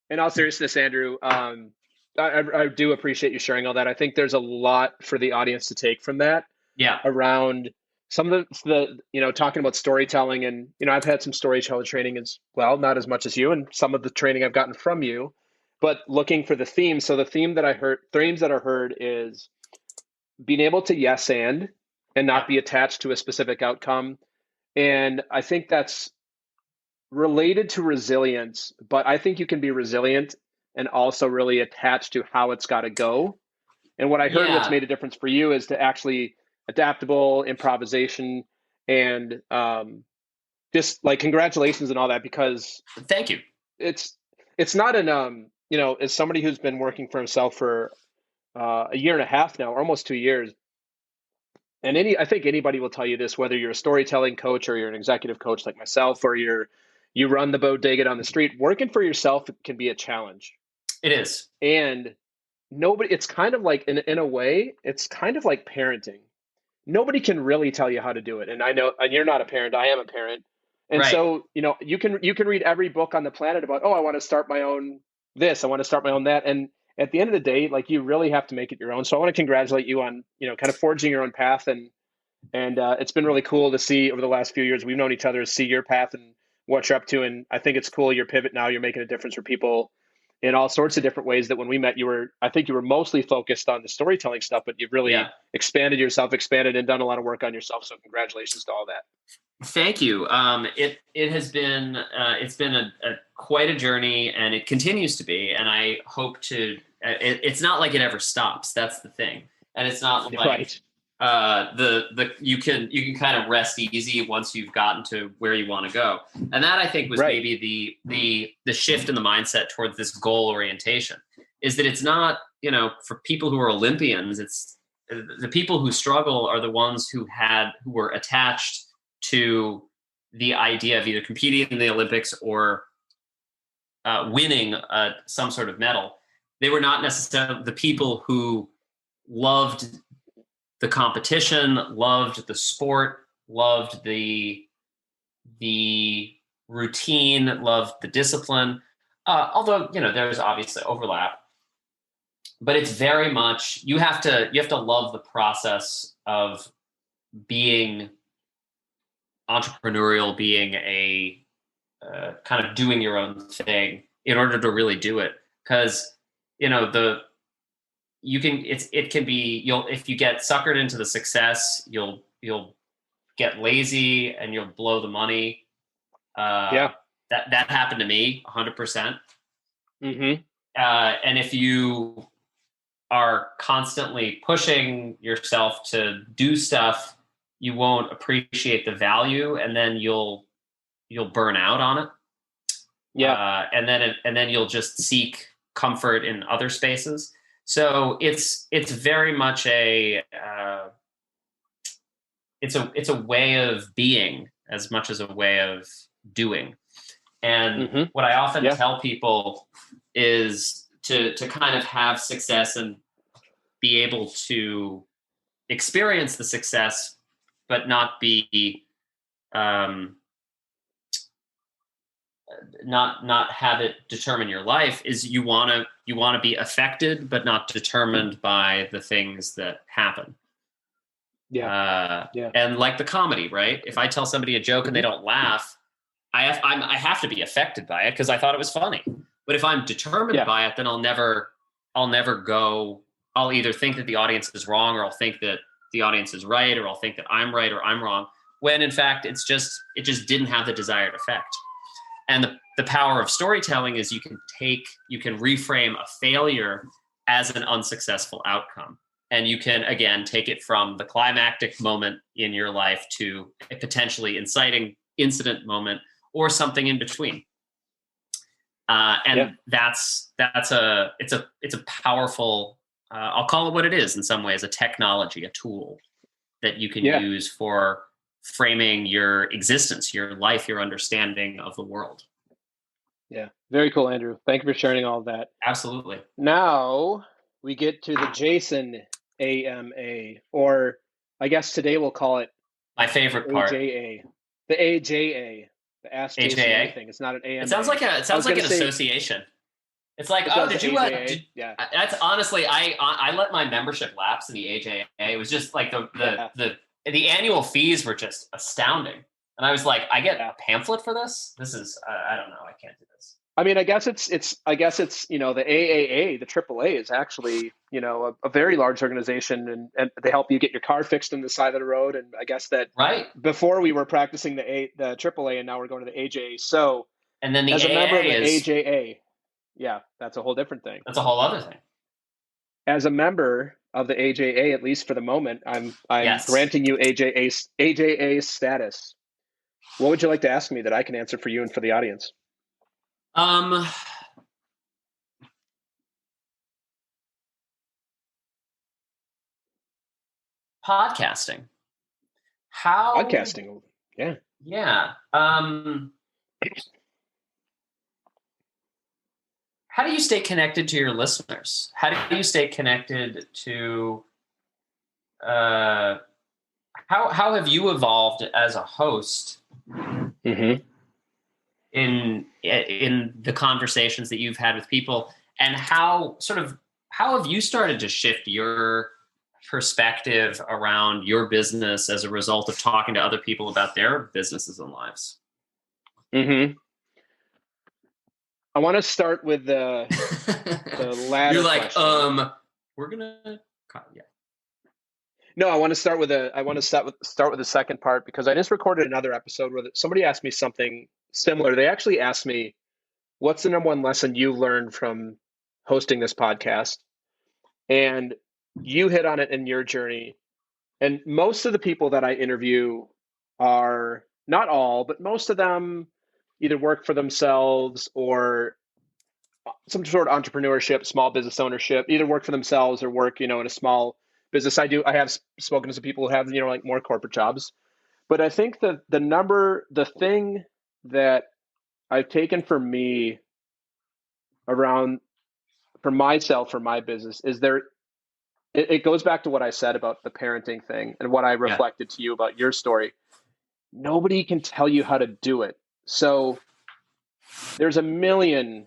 In all seriousness, Andrew, I do appreciate you sharing all that. I think there's a lot for the audience to take from that. Yeah. Around some of the talking about storytelling, and I've had some storytelling training as well, not as much as you, and some of the training I've gotten from you, but looking for the theme. So the themes that are heard is being able to yes and not be attached to a specific outcome. And I think that's related to resilience, but I think you can be resilient and also really attached to how it's got to go. And what I heard what's Yeah. made a difference for you is to actually adaptable improvisation and just like congratulations and all that, because Thank you. it's not an as somebody who's been working for himself for a year and a half now, or almost 2 years, and I think anybody will tell you this, whether you're a storytelling coach or you're an executive coach like myself, or you run the bodega down the street, working for yourself can be a challenge. It is. And it's kind of like in a way, it's kind of like parenting. Nobody can really tell you how to do it. And I know, and you're not a parent, I am a parent. And Right. so, you can read every book on the planet about, oh, I want to start my own this, I want to start my own that. And at the end of the day, like, you really have to make it your own. So I want to congratulate you on, kind of forging your own path. And it's been really cool to see over the last few years, we've known each other, see your path and what you're up to. And I think it's cool, your pivot now, you're making a difference for people in all sorts of different ways. That when we met, I think you were mostly focused on the storytelling stuff, but you've really expanded and done a lot of work on yourself. So congratulations to all that. Thank you. It has been it's been a quite a journey, and it continues to be. And I hope to. It's not like it ever stops. That's the thing, and it's not like right. You can kind of rest easy once you've gotten to where you want to go. And that, I think, was maybe the shift in the mindset towards this goal orientation, is that it's not, for people who are Olympians, it's the people who struggle are the ones who were attached to the idea of either competing in the Olympics or winning some sort of medal. They were not necessarily the people who loved the competition, loved the sport, loved the routine, loved the discipline. Although, there's obviously overlap, but it's very much, you have to love the process of being entrepreneurial, being a kind of doing your own thing in order to really do it. Because, it can be, if you get suckered into the success, you'll get lazy and you'll blow the money. That happened to me 100%. Mm-hmm. And if you are constantly pushing yourself to do stuff, you won't appreciate the value, and then you'll burn out on it. Yeah. And then you'll just seek comfort in other spaces. So it's very much it's a way of being as much as a way of doing. And what I often tell people is to kind of have success and be able to experience the success, but not be not have it determine your life. Is you want to be affected, but not determined by the things that happen. And like the comedy, right? If I tell somebody a joke and they don't laugh, I have to be affected by it because I thought it was funny. But if I'm determined by it, then I'll never go. I'll either think that the audience is wrong, or I'll think that the audience is right, or I'll think that I'm right or I'm wrong. When in fact, it just didn't have the desired effect. And the power of storytelling is you can reframe a failure as an unsuccessful outcome. And you can, again, take it from the climactic moment in your life to a potentially inciting incident moment or something in between. That's a powerful, I'll call it what it is in some ways, a technology, a tool that you can use for framing your existence, your life, your understanding of the world. Yeah. Very cool, Andrew. Thank you for sharing all of that. Absolutely. Now we get to the Jason AMA, or I guess today we'll call it my favorite part. AJA. The AJA. The Ask Jason AJA thing. It's not an AMA. It sounds like an association. It's like, did you that's honestly, I let my membership lapse in the AJA. It was just like the annual fees were just astounding. And I was like, I get a pamphlet for this? This is, I don't know. I can't do this. I mean, I guess it's the AAA, the AAA is actually, a very large organization, and they help you get your car fixed on the side of the road. And I guess that before we were practicing the AAA, and now we're going to the AJA. So, and then the as AA a member of the is AJA, yeah, that's a whole different thing. That's a whole other thing. As a member of the AJA, at least for the moment, I'm Yes. granting you AJA status. What would you like to ask me that I can answer for you and for the audience? Podcasting. How? Podcasting, yeah. Yeah. How do you stay connected to your listeners? How do you stay connected to? How have you evolved as a host Mm-hmm. in the conversations that you've had with people, and how have you started to shift your perspective around your business as a result of talking to other people about their businesses and lives? Mm-hmm. I want to start with the latter. You're like, question. We're gonna, yeah. No, I want to start with the second part, because I just recorded another episode where somebody asked me something similar. They actually asked me, "What's the number one lesson you learned from hosting this podcast?" And you hit on it in your journey. And most of the people that I interview are, not all, but most of them either work for themselves or some sort of entrepreneurship, small business ownership, either work for themselves or work, in a small business. I have spoken to some people who have, like more corporate jobs. But I think the thing that I've taken for me around, for myself, for my business, is it goes back to what I said about the parenting thing and what I reflected to you about your story. Nobody can tell you how to do it. So there's a million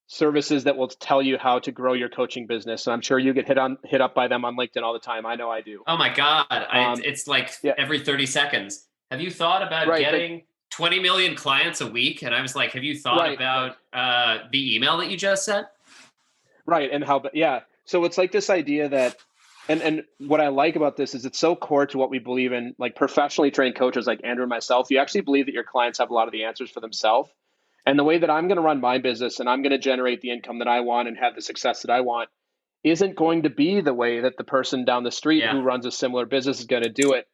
services that will tell you how to grow your coaching business. And I'm sure you get hit up by them on LinkedIn all the time. I know I do. Oh my God. It's like every 30 seconds. Have you thought about getting 20 million clients a week? And I was like, have you thought about the email that you just sent? Right. And so it's like this idea that, and what I like about this is it's so core to what we believe in, like professionally trained coaches like Andrew and myself. You actually believe that your clients have a lot of the answers for themselves. And the way that I'm going to run my business and I'm going to generate the income that I want and have the success that I want isn't going to be the way that the person down the street who runs a similar business is going to do it.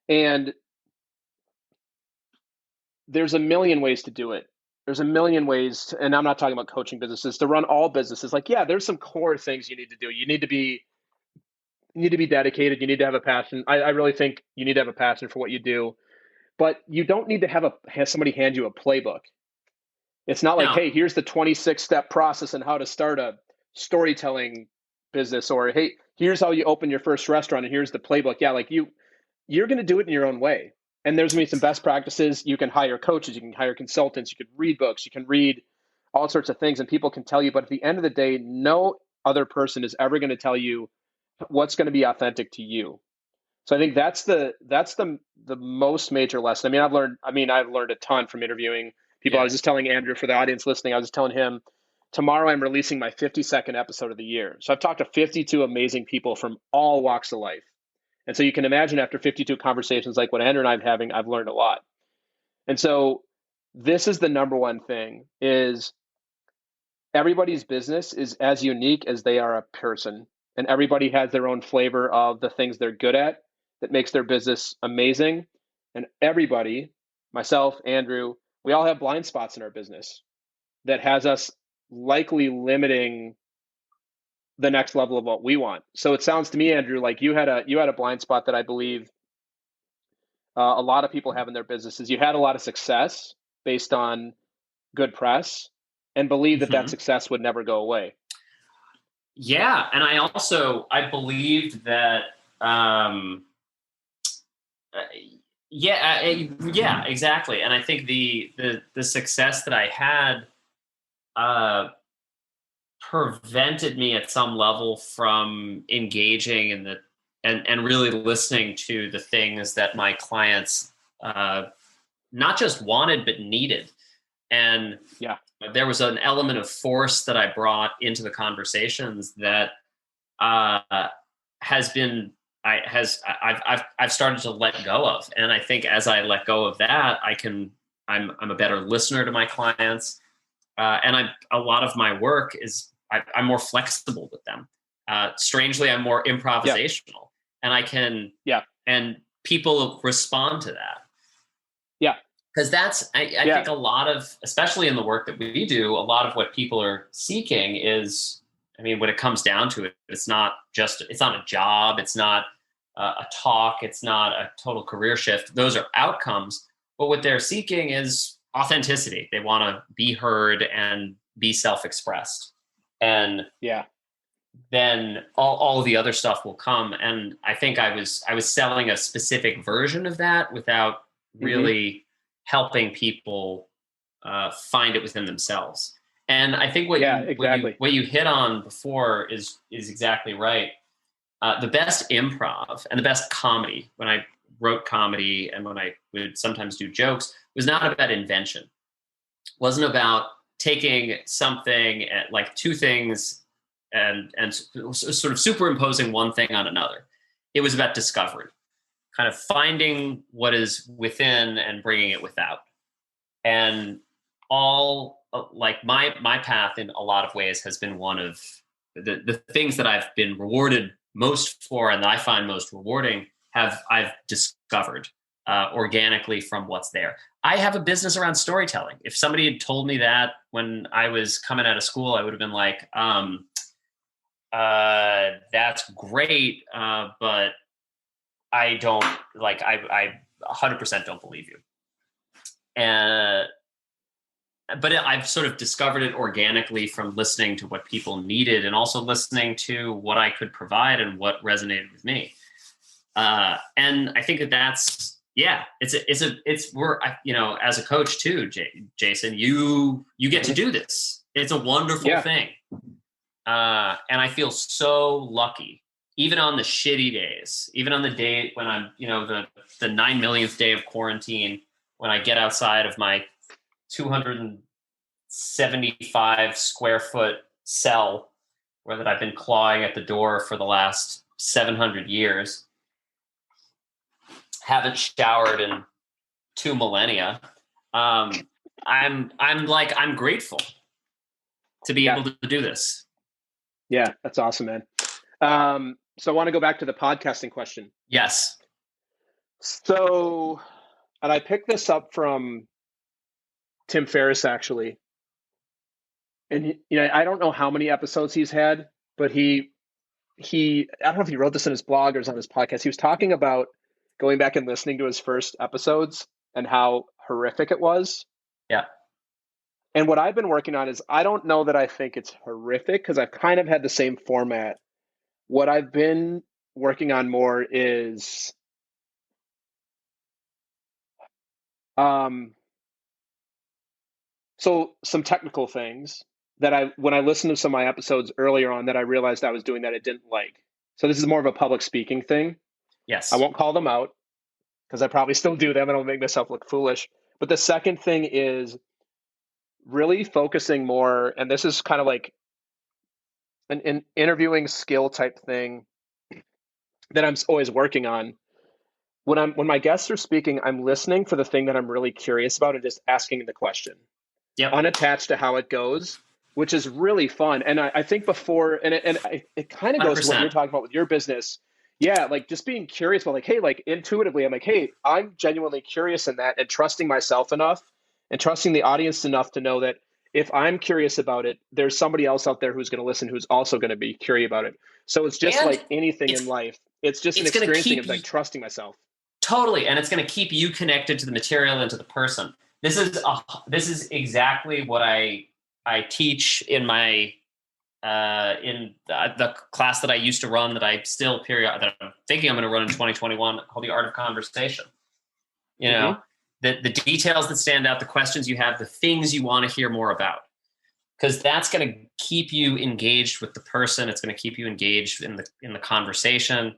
And there's a million ways to do it. There's a million ways, and I'm not talking about coaching businesses, to run all businesses. Like, there's some core things you need to do. You need to be dedicated. You need to have a passion. I really think you need to have a passion for what you do, but you don't need to have somebody hand you a playbook. It's not like, hey, here's the 26-step process on how to start a storytelling business, or hey, here's how you open your first restaurant, and here's the playbook. Yeah, like you're going to do it in your own way. And there's going to be some best practices. You can hire coaches, you can hire consultants, you can read books, you can read all sorts of things, and people can tell you. But at the end of the day, no other person is ever going to tell you what's going to be authentic to you. So I think that's the most major lesson. I've learned a ton from interviewing people. I was just telling Andrew, for the audience listening, I was just telling him, tomorrow I'm releasing my 52nd episode of the year. So I've talked to 52 amazing people from all walks of life. And so you can imagine, after 52 conversations like what Andrew and I'm having, I've learned a lot. And so this is the number one thing, is everybody's business is as unique as they are a person. And everybody has their own flavor of the things they're good at that makes their business amazing. And everybody, myself, Andrew, we all have blind spots in our business that has us likely limiting the next level of what we want. So it sounds to me, Andrew, like you had a blind spot that I believe a lot of people have in their businesses. You had a lot of success based on good press, and believe that success would never go away. Yeah, and I believed that. Yeah, exactly. And I think the success that I had prevented me at some level from engaging in and really listening to the things that my clients not just wanted but needed. And there was an element of force that I brought into the conversations that I've started to let go of. And I think as I let go of that, I'm a better listener to my clients. And a lot of my work is I'm more flexible with them. Strangely, I'm more improvisational, and I can, and people respond to that. Yeah. Because that's, I think a lot of, especially in the work that we do, a lot of what people are seeking is, I mean, when it comes down to it, it's not a job. It's not a talk. It's not a total career shift. Those are outcomes. But what they're seeking is authenticity. They want to be heard and be self-expressed. And then all of the other stuff will come. And I think I was selling a specific version of that without really helping people find it within themselves. And I think what you hit on before is exactly right. The best improv and the best comedy, when I wrote comedy and when I would sometimes do jokes, was not about invention. It wasn't about taking something like two things and sort of superimposing one thing on another. It was about discovery, kind of finding what is within and bringing it without. And all like my path in a lot of ways has been one of the things that I've been rewarded most for and that I find most rewarding I've discovered organically from what's there. I have a business around storytelling. If somebody had told me that when I was coming out of school, I would have been like, that's great, but I don't like, I 100% don't believe you. But I've sort of discovered it organically from listening to what people needed and also listening to what I could provide and what resonated with me. And I think that's, we're, as a coach too, Jason, you get to do this. It's a wonderful thing. And I feel so lucky, even on the shitty days, even on the day when I'm, the 9 millionth day of quarantine, when I get outside of my 275 square foot cell where that I've been clawing at the door for the last 700 years, haven't showered in 2 millennia. I'm grateful to be able to do this. Yeah, that's awesome, man. So I want to go back to the podcasting question. Yes. So, and I picked this up from Tim Ferriss, actually. And, I don't know how many episodes he's had, but I don't know if he wrote this in his blog or on his podcast. He was talking about going back and listening to his first episodes and how horrific it was. Yeah. And what I've been working on is, I don't know that I think it's horrific because I've kind of had the same format. What I've been working on more is so some technical things that when I listened to some of my episodes earlier on, that I realized I was doing that I didn't like. So this is more of a public speaking thing. Yes. I won't call them out because I probably still do them and I'll make myself look foolish. But the second thing is really focusing more, and this is kind of like an interviewing skill type thing that I'm always working on. When my guests are speaking, I'm listening for the thing that I'm really curious about and just asking the question, unattached to how it goes, which is really fun. And I think before, and it kind of goes to what you're talking about with your business. Yeah, like just being curious about, like, hey, like intuitively, I'm like, hey, I'm genuinely curious in that, and trusting myself enough and trusting the audience enough to know that if I'm curious about it, there's somebody else out there who's going to listen who's also going to be curious about it. So it's just like anything in life. It's just an experiencing of like trusting myself. Totally. And it's going to keep you connected to the material and to the person. This is exactly what I teach in my in the class that I used to run, that I'm thinking I'm going to run in 2021, called The Art of Conversation. The details that stand out, the questions you have, the things you want to hear more about, because that's going to keep you engaged with the person. It's going to keep you engaged in the conversation.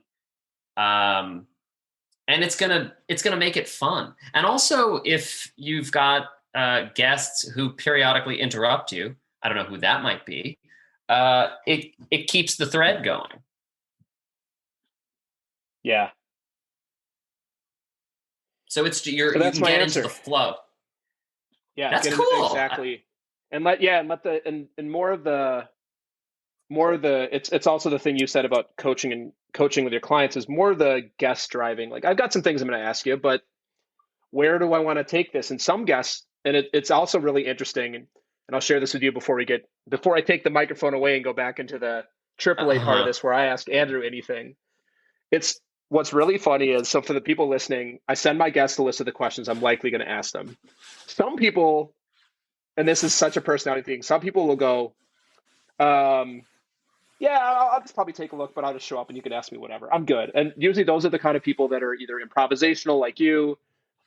And it's gonna make it fun. And also, if you've got guests who periodically interrupt you, I don't know who that might be, it keeps the thread going. Yeah. So you can get into the flow. Yeah, that's cool. Exactly. and more of the it's also the thing you said about coaching with your clients is more the guest driving. Like, I've got some things I'm going to ask you, but where do I want to take this? And some guests, and it's also really interesting, and I'll share this with you before I take the microphone away and go back into the AAA part of this where I ask Andrew anything. It's what's really funny is, so for the people listening, I send my guests a list of the questions I'm likely going to ask them. Some people, and this is such a personality thing, some people will go, yeah, I'll just probably take a look, but I'll just show up and you can ask me whatever. I'm good. And usually those are the kind of people that are either improvisational like you,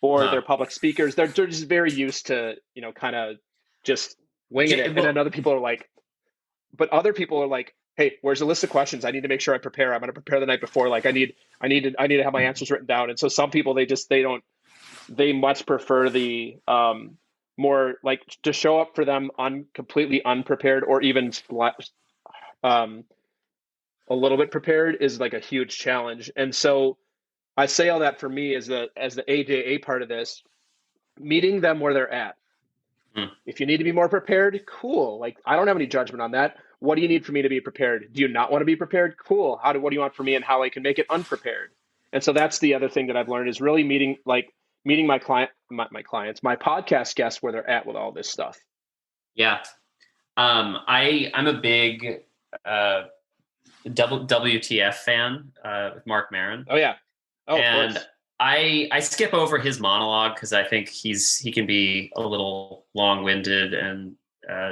or they're public speakers. They're just very used to, kind of just winging it. And then other people are like, hey, where's the list of questions? I need to make sure I prepare. I'm going to prepare the night before. Like I need to have my answers written down. And so some people, they much prefer the more like to show up for them completely unprepared, or even a little bit prepared is like a huge challenge. And so I say all that for me as the AJA part of this, meeting them where they're at. If you need to be more prepared, cool. Like, I don't have any judgment on that. What do you need for me to be prepared? Do you not want to be prepared? Cool. What do you want from me, and how I can make it unprepared? And so that's the other thing that I've learned is really meeting my clients, my podcast guests where they're at with all this stuff. Yeah. I'm a big WTF fan with Mark Maron. Oh yeah. Oh, and of course. I skip over his monologue because I think he can be a little long-winded and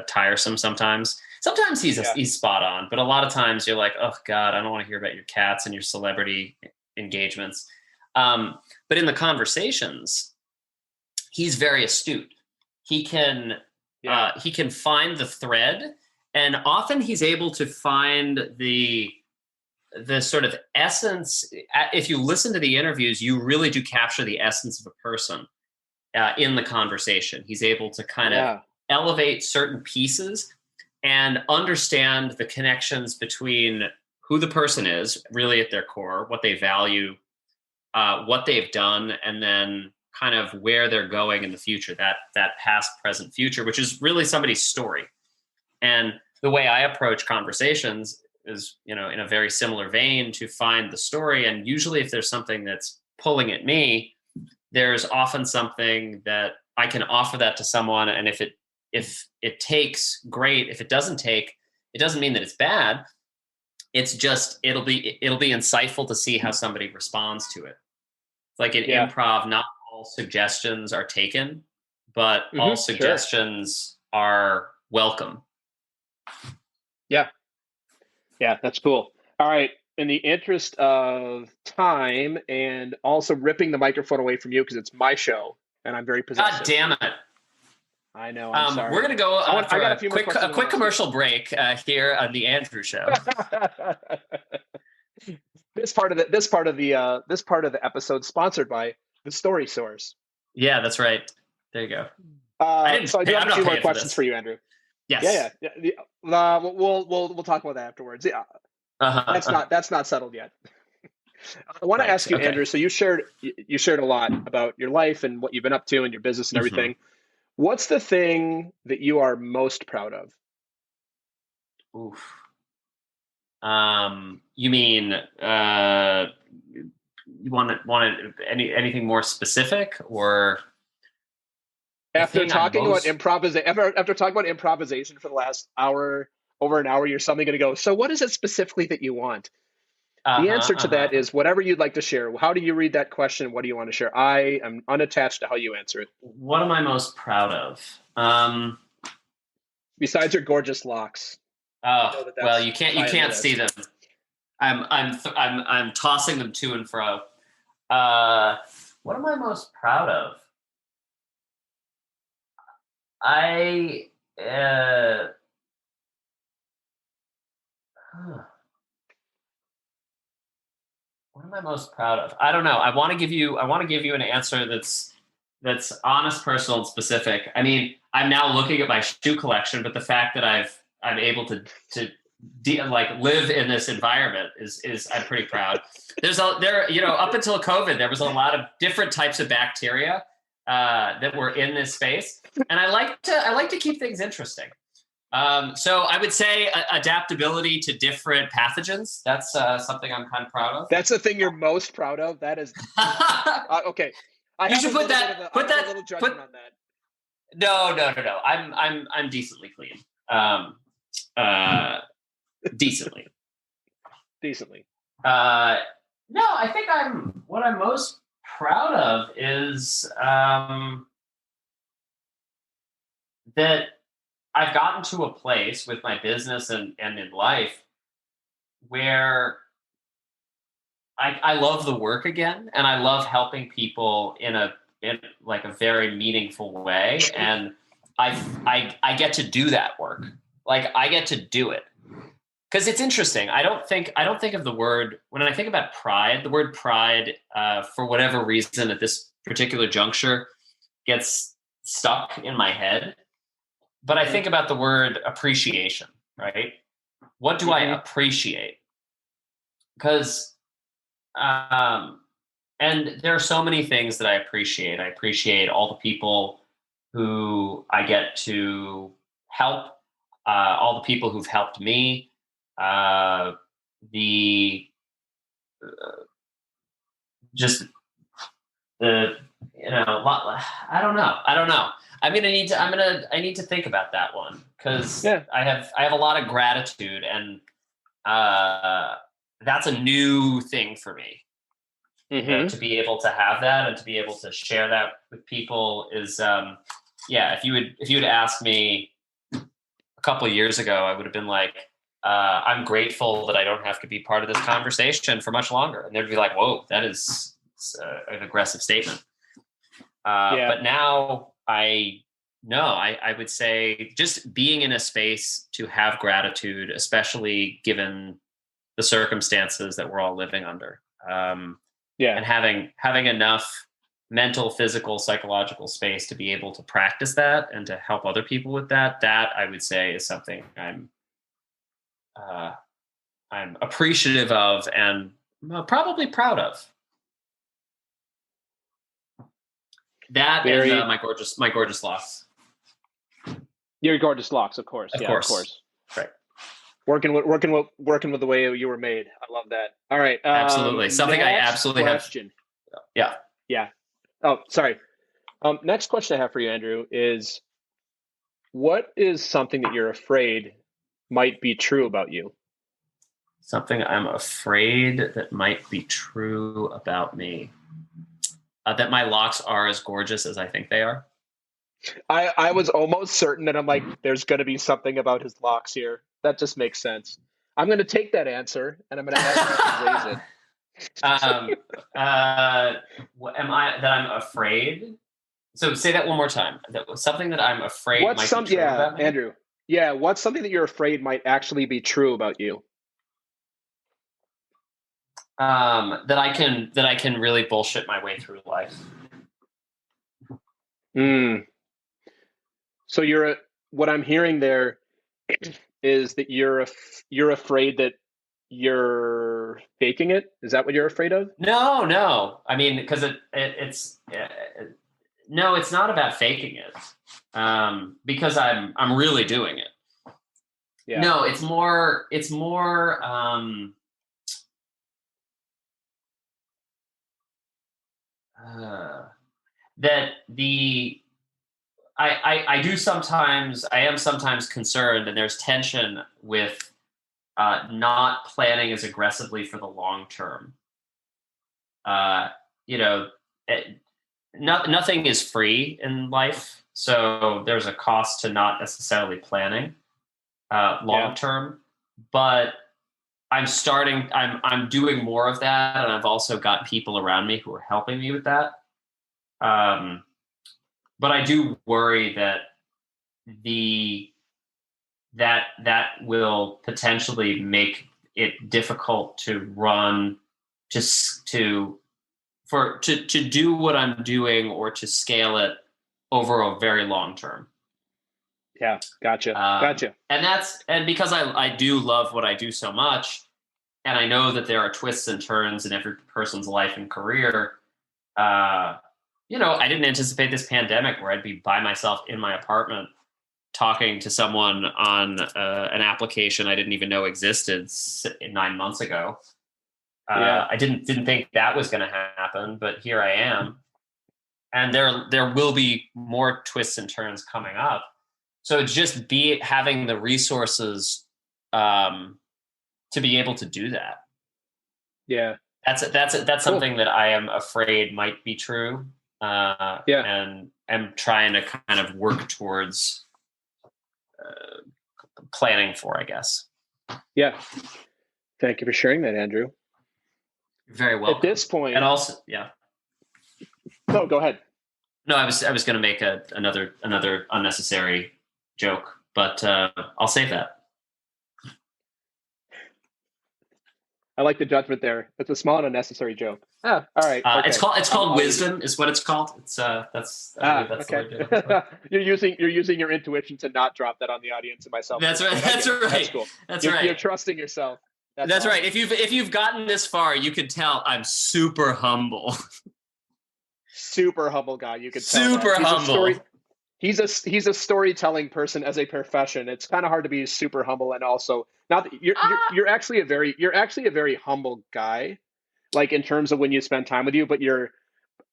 tiresome sometimes. Sometimes he's spot on, but a lot of times you're like, oh God, I don't want to hear about your cats and your celebrity engagements. But in the conversations, he's very astute. He can find the thread, and often he's able to find the sort of essence. If you listen to the interviews, you really do capture the essence of a person in the conversation. He's able to kind of elevate certain pieces and understand the connections between who the person is really at their core, what they value, what they've done, and then kind of where they're going in the future, that past, present, future, which is really somebody's story. And the way I approach conversations is, in a very similar vein, to find the story. And usually if there's something that's pulling at me, there's often something that I can offer that to someone. And if it takes, great. If it doesn't take, it doesn't mean that it's bad. It's just, it'll be insightful to see how somebody responds to it. Like in improv, not all suggestions are taken, but all suggestions are welcome. Yeah, that's cool. All right. In the interest of time and also ripping the microphone away from you because it's my show and I'm very possessive. God damn it. I know. I'm sorry. We're going to go for a quick commercial break here on the Andrew Show. This part of the episode sponsored by the Story Source. Yeah, that's right. There you go. So I do have a few more questions for you, Andrew. Yes. Yeah. We'll talk about that afterwards. Yeah. That's not settled yet. I want to ask you, Andrew. So you shared a lot about your life and what you've been up to and your business and everything. What's the thing that you are most proud of? Oof. You mean you want anything more specific, or after talking about improvisation for the last over an hour, you're suddenly going to go, so what is it specifically that you want? The answer to that is whatever you'd like to share. How do you read that question? What do you want to share? I am unattached to how you answer it. What am I most proud of? Besides your gorgeous locks. Oh, well, you can't see them. I'm tossing them to and fro. What am I most proud of? What am I most proud of? I don't know. I want to give you an answer that's honest, personal, and specific. I mean, I'm now looking at my shoe collection, but the fact that I'm able to live in this environment is I'm pretty proud. Up until COVID, there was a lot of different types of bacteria that were in this space, and I like to keep things interesting. So I would say adaptability to different pathogens. That's something I'm kind of proud of. That's the thing you're most proud of. That is okay. You should put that. A little judgment on that. No. I'm decently clean. Decently. No, I think what I'm most proud of is that I've gotten to a place with my business and in life where I love the work again, and I love helping people in like a very meaningful way, and I get to do that work. Like I get to do it. Because it's interesting. I don't think of the word, when I think about pride, the word pride, for whatever reason at this particular juncture gets stuck in my head. But I think about the word appreciation, right? What do I appreciate? Because, and there are so many things that I appreciate. I appreciate all the people who I get to help, all the people who've helped me. I don't know. I need to think about that one, because I have a lot of gratitude, and that's a new thing for me. To be able to have that and to be able to share that with people is, if you had asked me a couple of years ago, I would have been like, I'm grateful that I don't have to be part of this conversation for much longer. And they'd be like, whoa, that is an aggressive statement. But now I would say just being in a space to have gratitude, especially given the circumstances that we're all living under. And having enough mental, physical, psychological space to be able to practice that and to help other people with that I would say is something I'm appreciative of and probably proud of. That and my gorgeous locks. Your gorgeous locks, of course. Of course. Right. Working with the way you were made. I love that. All right. Absolutely. Something I absolutely question. have. Yeah. Oh, sorry. Next question I have for you, Andrew, is what is something that you're afraid might be true about you? Something I'm afraid that might be true about me. That my locks are as gorgeous as I think they are. I was almost certain that I'm like, there's going to be something about his locks here. That just makes sense. I'm going to take that answer and I'm going to ask you to raise it. Am I that I'm afraid? So say that one more time. Something that I'm afraid might be true about me? Andrew. Yeah, what's something that you're afraid might actually be true about you? That I can really bullshit my way through life. So what I'm hearing there is that you're afraid that you're faking it. Is that what you're afraid of? No. I mean, because it's not about faking it. Because I'm really doing it. Yeah. No, it's more that I am sometimes concerned, and there's tension with not planning as aggressively for the long term. Nothing is free in life, so there's a cost to not necessarily planning long term. But I'm doing more of that, and I've also got people around me who are helping me with that. But I do worry that that will potentially make it difficult to run, to do what I'm doing or to scale it over a very long term. Yeah, gotcha. And because I do love what I do so much, and I know that there are twists and turns in every person's life and career, I didn't anticipate this pandemic where I'd be by myself in my apartment talking to someone on an application I didn't even know existed 9 months ago. I didn't think that was going to happen, but here I am. And there will be more twists and turns coming up. So just having the resources to be able to do that. Yeah. That's something that I am afraid might be true. And I'm trying to kind of work towards planning for, I guess. Yeah. Thank you for sharing that, Andrew. You're very welcome. At this point, and also, yeah. No, go ahead. No, I was going to make another unnecessary joke, but I'll save that. I like the judgment there. It's a small and unnecessary joke. All right. Okay. It's called wisdom. Is what it's called. It's that's okay. You're using your intuition to not drop that on the audience and myself. That's right. That's right. That's cool. That's right. You're trusting yourself. That's awesome. Right. If you've gotten this far, you could tell I'm super humble. Super humble guy. You could tell. Super humble. He's a storytelling person as a profession. It's kind of hard to be super humble and also not. You're actually a very humble guy, like in terms of when you spend time with you. But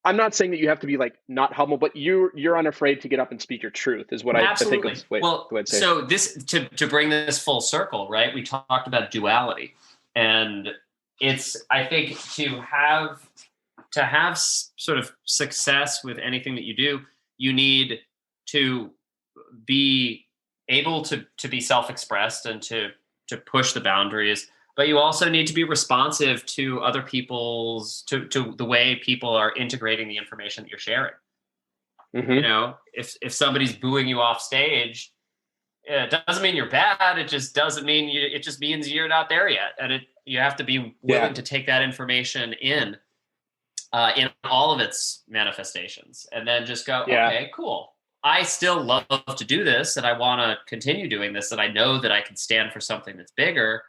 I'm not saying that you have to be like not humble, but you're unafraid to get up and speak your truth. Is what I think. I'd say. So this to bring this full circle, right? We talked about duality, and I think to have sort of success with anything that you do, you need to be able to be self-expressed and to push the boundaries, but you also need to be responsive to other people's to the way people are integrating the information that you're sharing. Mm-hmm. If somebody's booing you off stage, it doesn't mean you're bad. It just doesn't mean it just means you're not there yet, and you have to be willing to take that information in all of its manifestations, and then just go, okay, cool. I still love to do this, and I want to continue doing this, and I know that I can stand for something that's bigger.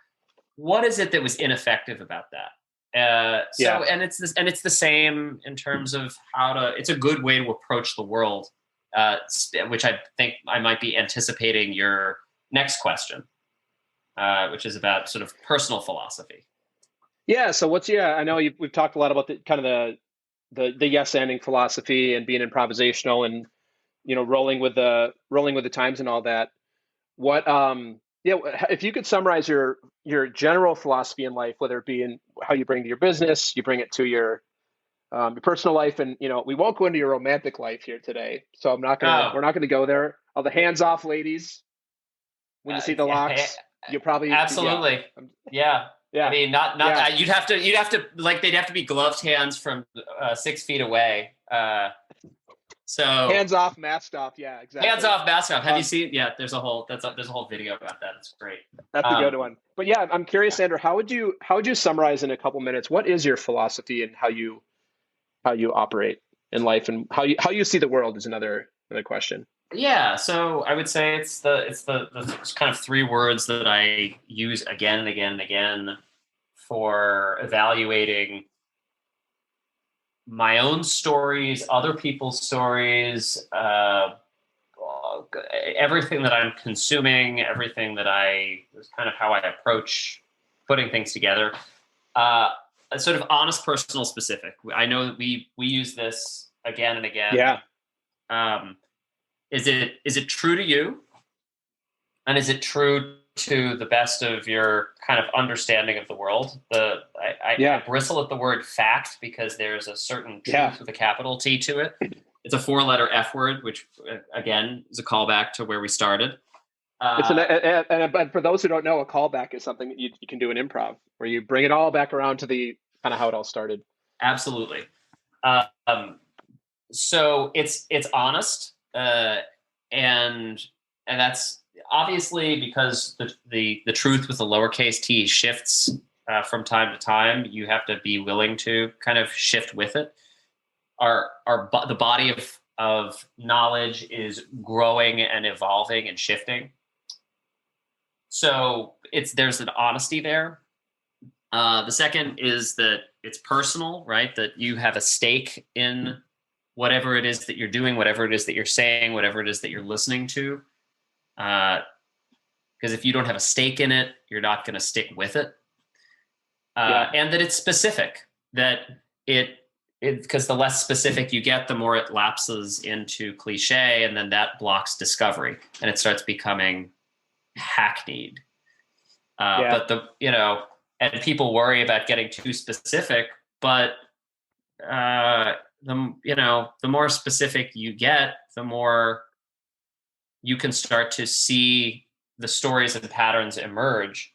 What is it that was ineffective about that? And it's the same in terms of it's a good way to approach the world, which I think I might be anticipating your next question, which is about sort of personal philosophy. Yeah. So I know we've talked a lot about the kind of the yes-anding philosophy and being improvisational and, rolling with the times and all that. What, if you could summarize your general philosophy in life, whether it be in how you bring to your business, you bring it to your personal life, and we won't go into your romantic life here today. So we're not gonna go there. All the hands-off ladies, when you see the locks, you'll probably absolutely, yeah. I mean, not. You'd have to like they'd have to be gloved hands from 6 feet away. So hands off, masked off. Yeah, exactly. Hands off, masked off. Have you seen? Yeah, there's a whole video about that. It's great. That's a good one. But yeah, I'm curious, Andrew. How would you summarize in a couple minutes? What is your philosophy and how you operate in life, and how you see the world is another question. Yeah, so I would say it's the kind of 3 words that I use again and again and again for evaluating my own stories, other people's stories, everything that I'm consuming, everything that is kind of how I approach putting things together. A sort of honest, personal, specific. I know that we use this again and again. Yeah. Is it true to you? And is it true to the best of your kind of understanding of the world? I bristle at the word fact because there's a certain truth with a capital T to it. It's a 4-letter F word, which again is a callback to where we started. And for those who don't know, a callback is something that you can do in improv, where you bring it all back around to the kind of how it all started. Absolutely. So it's honest. And that's obviously because the truth with the lowercase t shifts from time to time. You have to be willing to kind of shift with it. The body of knowledge is growing and evolving and shifting. So there's an honesty there. The second is that it's personal, right? That you have a stake in whatever it is that you're doing, whatever it is that you're saying, whatever it is that you're listening to. Because if you don't have a stake in it, you're not going to stick with it. And that it's specific, that because the less specific you get, the more it lapses into cliche, and then that blocks discovery and it starts becoming hackneyed. But and people worry about getting too specific, but the more specific you get, the more you can start to see the stories and patterns emerge,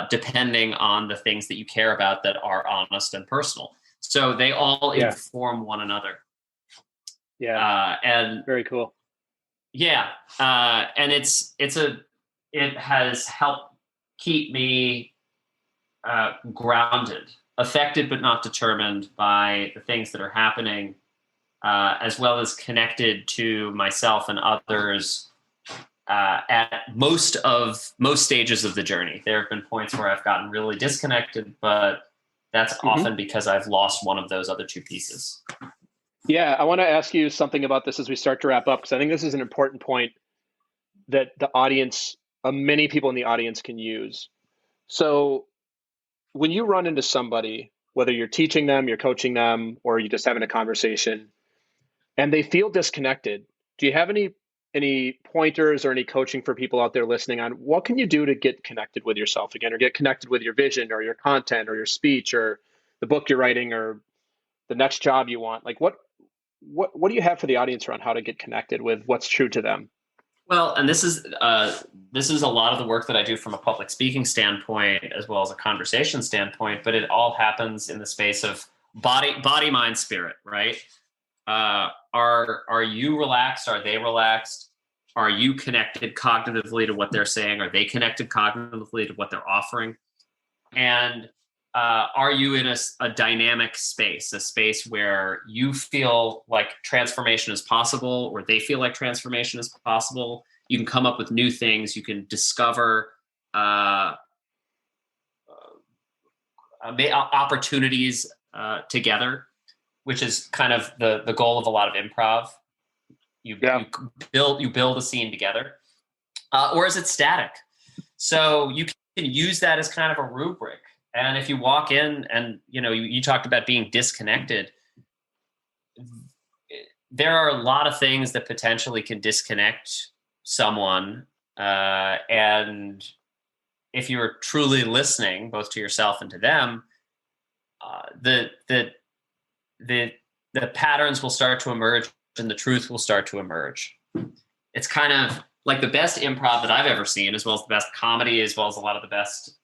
depending on the things that you care about that are honest and personal. So they all inform one another. Yeah. And very cool. Yeah. And it has helped keep me grounded, affected but not determined by the things that are happening, as well as connected to myself and others at most stages of the journey. There have been points where I've gotten really disconnected, but that's often because I've lost one of those other two pieces. Yeah, I want to ask you something about this as we start to wrap up, because I think this is an important point that the audience, many people in the audience can use. So when you run into somebody, whether you're teaching them, you're coaching them, or you're just having a conversation, and they feel disconnected, do you have any pointers or any coaching for people out there listening on what can you do to get connected with yourself again, or get connected with your vision or your content or your speech or the book you're writing or the next job you want? Like what do you have for the audience around how to get connected with what's true to them? Well, and this is a lot of the work that I do from a public speaking standpoint as well as a conversation standpoint, but it all happens in the space of body, mind, spirit, right? Are you relaxed? Are they relaxed? Are you connected cognitively to what they're saying? Are they connected cognitively to what they're offering? And are you in a dynamic space, a space where you feel like transformation is possible, or they feel like transformation is possible? You can come up with new things. You can discover opportunities together, which is kind of the goal of a lot of improv. You build a scene together, or is it static? So you can use that as kind of a rubric. And if you walk in and, you talked about being disconnected, there are a lot of things that potentially can disconnect someone. And if you're truly listening, both to yourself and to them, the patterns will start to emerge and the truth will start to emerge. It's kind of like the best improv that I've ever seen, as well as the best comedy, as well as a lot of the best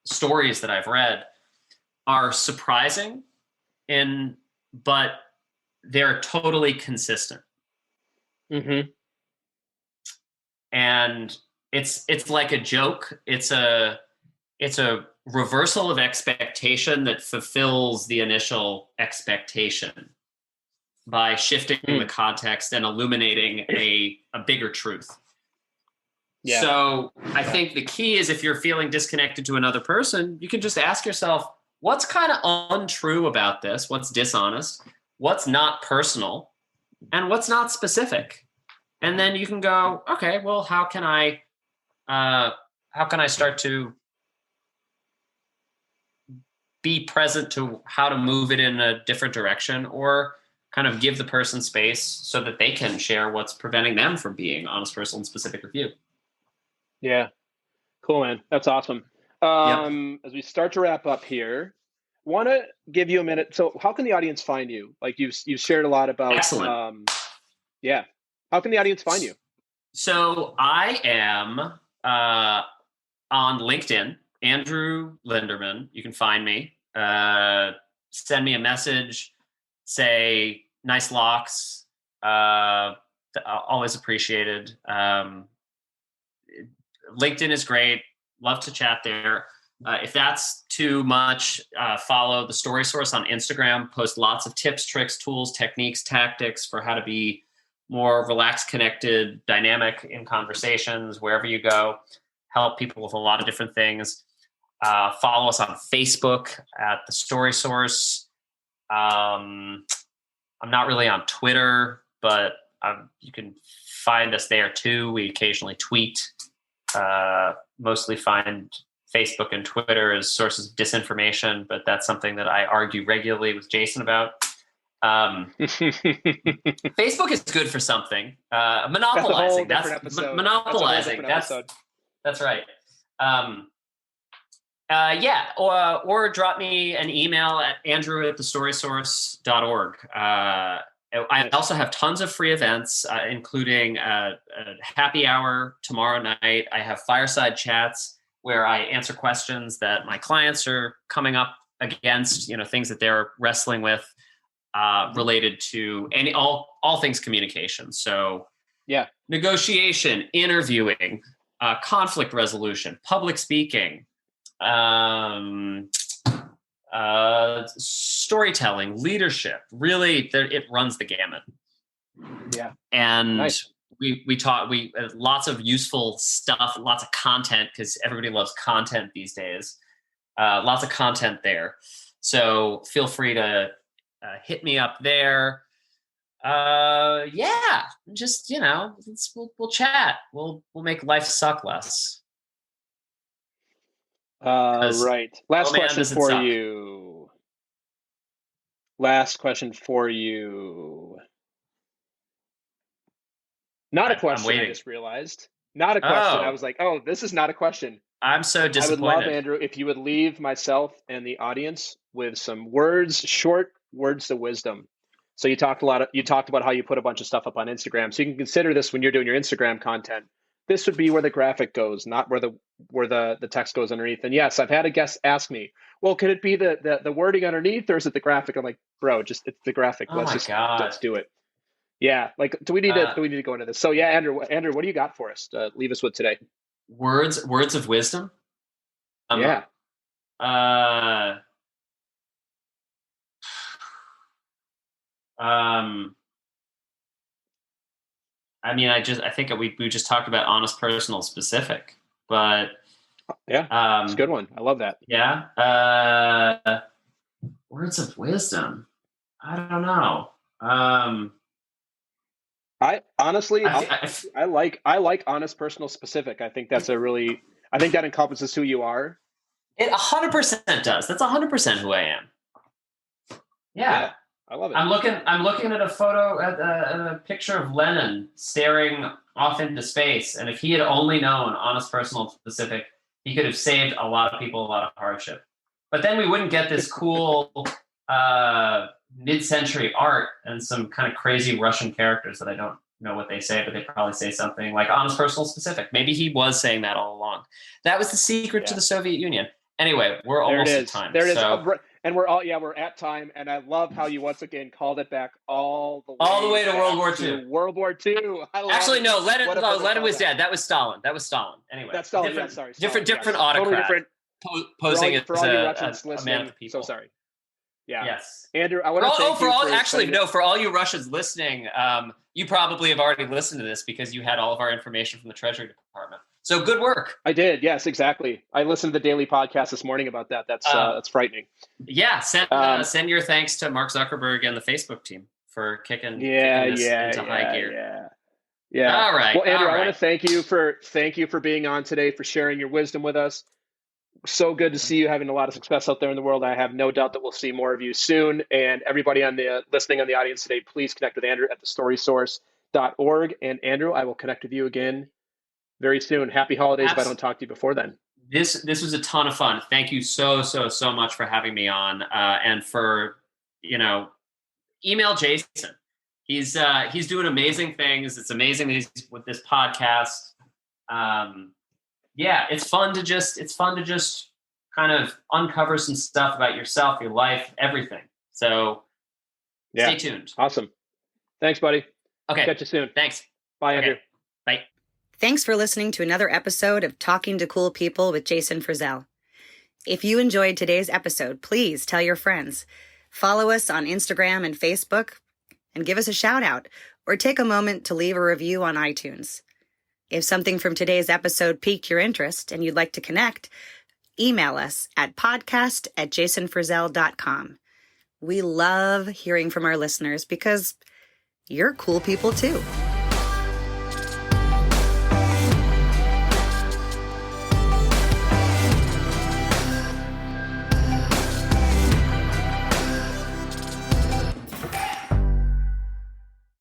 stories that I've read, are surprising, but they're totally consistent. Mm-hmm. And it's like a joke. It's a reversal of expectation that fulfills the initial expectation by shifting the context and illuminating a bigger truth. Yeah. So I think the key is, if you're feeling disconnected to another person, you can just ask yourself, what's kind of untrue about this? What's dishonest? What's not personal? And what's not specific? And then you can go, okay, well, how can I start to be present to how to move it in a different direction, or kind of give the person space so that they can share what's preventing them from being honest, personal, and specific with you. Yeah. Cool, man. That's awesome. As we start to wrap up here, want to give you a minute. So how can the audience find you? Like you've shared a lot about. Excellent. How can the audience find you? So I am on LinkedIn, Andrew Linderman. You can find me. Send me a message. Say nice locks. Always appreciated. LinkedIn is great. Love to chat there. If that's too much, follow the Story Source on Instagram. Post lots of tips, tricks, tools, techniques, tactics for how to be more relaxed, connected, dynamic in conversations, wherever you go. Help people with a lot of different things. Follow us on Facebook at The Story Source. I'm not really on Twitter, but you can find us there too. We occasionally tweet. Mostly find Facebook and Twitter as sources of disinformation, but that's something that I argue regularly with Jason about. Facebook is good for something. Monopolizing. That's monopolizing. That's right. Or drop me an email at andrew@thestorysource.org. I also have tons of free events, including a happy hour tomorrow night. I have fireside chats where I answer questions that my clients are coming up against, things that they're wrestling with related to all things communication. So negotiation, interviewing, conflict resolution, public speaking, storytelling, leadership. Really, it runs the gamut. Yeah, and nice. we taught lots of useful stuff, lots of content, because everybody loves content these days. Lots of content there, so feel free to hit me up there. Just we'll chat. We'll make life suck less. Right. Last question for suck. you. Last question for you. Not a question, I just realized. Not a question. I was like, oh, this is not a question. I'm so disappointed. I would love, Andrew, if you would leave myself and the audience with some short words of wisdom. So you talked about how you put a bunch of stuff up on Instagram. So you can consider this when you're doing your Instagram content. This would be where the graphic goes, not where the text goes underneath. And yes, I've had a guest ask me, well, can it be the wording underneath, or is it the graphic? I'm like, bro, it's the graphic. Let's do it. Yeah. Like, do we need to go into this? So yeah, Andrew, what do you got for us to leave us with today? Words of wisdom. Yeah. I think we just talked about honest, personal, specific, but yeah, it's a good one. I love that. Yeah. Words of wisdom. I don't know. I honestly, I like honest, personal, specific. I think that encompasses who you are. It 100% does. That's 100% who I am. Yeah. I love it. I'm looking at a photo, at a picture of Lenin staring off into space. And if he had only known honest, personal, specific, he could have saved a lot of people a lot of hardship. But then we wouldn't get this cool mid-century art and some kind of crazy Russian characters that I don't know what they say, but they probably say something like honest, personal, specific. Maybe he was saying that all along. That was the secret to the Soviet Union. Anyway, we're almost at time. There it is. And we're at time. And I love how you once again called it back all the way to World War II. World War II. Actually, no, Lenin was dead. That was Stalin. Anyway. That's Stalin. Sorry. Different autocrat. Totally different. Posing for all you Russians a listening, man of the people. So sorry. Yeah. Yes. Andrew, I want to thank you for all you Russians listening, you probably have already listened to this because you had all of our information from the Treasury Department. So good work. I did. Yes, exactly. I listened to the daily podcast this morning about that. That's frightening. Yeah. Send your thanks to Mark Zuckerberg and the Facebook team for kicking this into high gear. Yeah. All right. Well, Andrew, I want to thank you for being on today, for sharing your wisdom with us. So good to see you having a lot of success out there in the world. I have no doubt that we'll see more of you soon. And everybody listening on the audience today, please connect with Andrew at thestorysource.org. And Andrew, I will connect with you again very soon. Happy holidays if I don't talk to you before then. This was a ton of fun. Thank you so much for having me on, and for email Jason. He's doing amazing things. It's amazing that he's with this podcast. Yeah, it's fun to just kind of uncover some stuff about yourself, your life, everything. So stay tuned. Awesome. Thanks, buddy. Okay. Catch you soon. Thanks. Bye, Andrew. Bye. Thanks for listening to another episode of Talking to Cool People with Jason Frizzell. If you enjoyed today's episode, please tell your friends. Follow us on Instagram and Facebook and give us a shout out, or take a moment to leave a review on iTunes. If something from today's episode piqued your interest and you'd like to connect, email us at podcast@jasonfrizzell.com. We love hearing from our listeners because you're cool people too.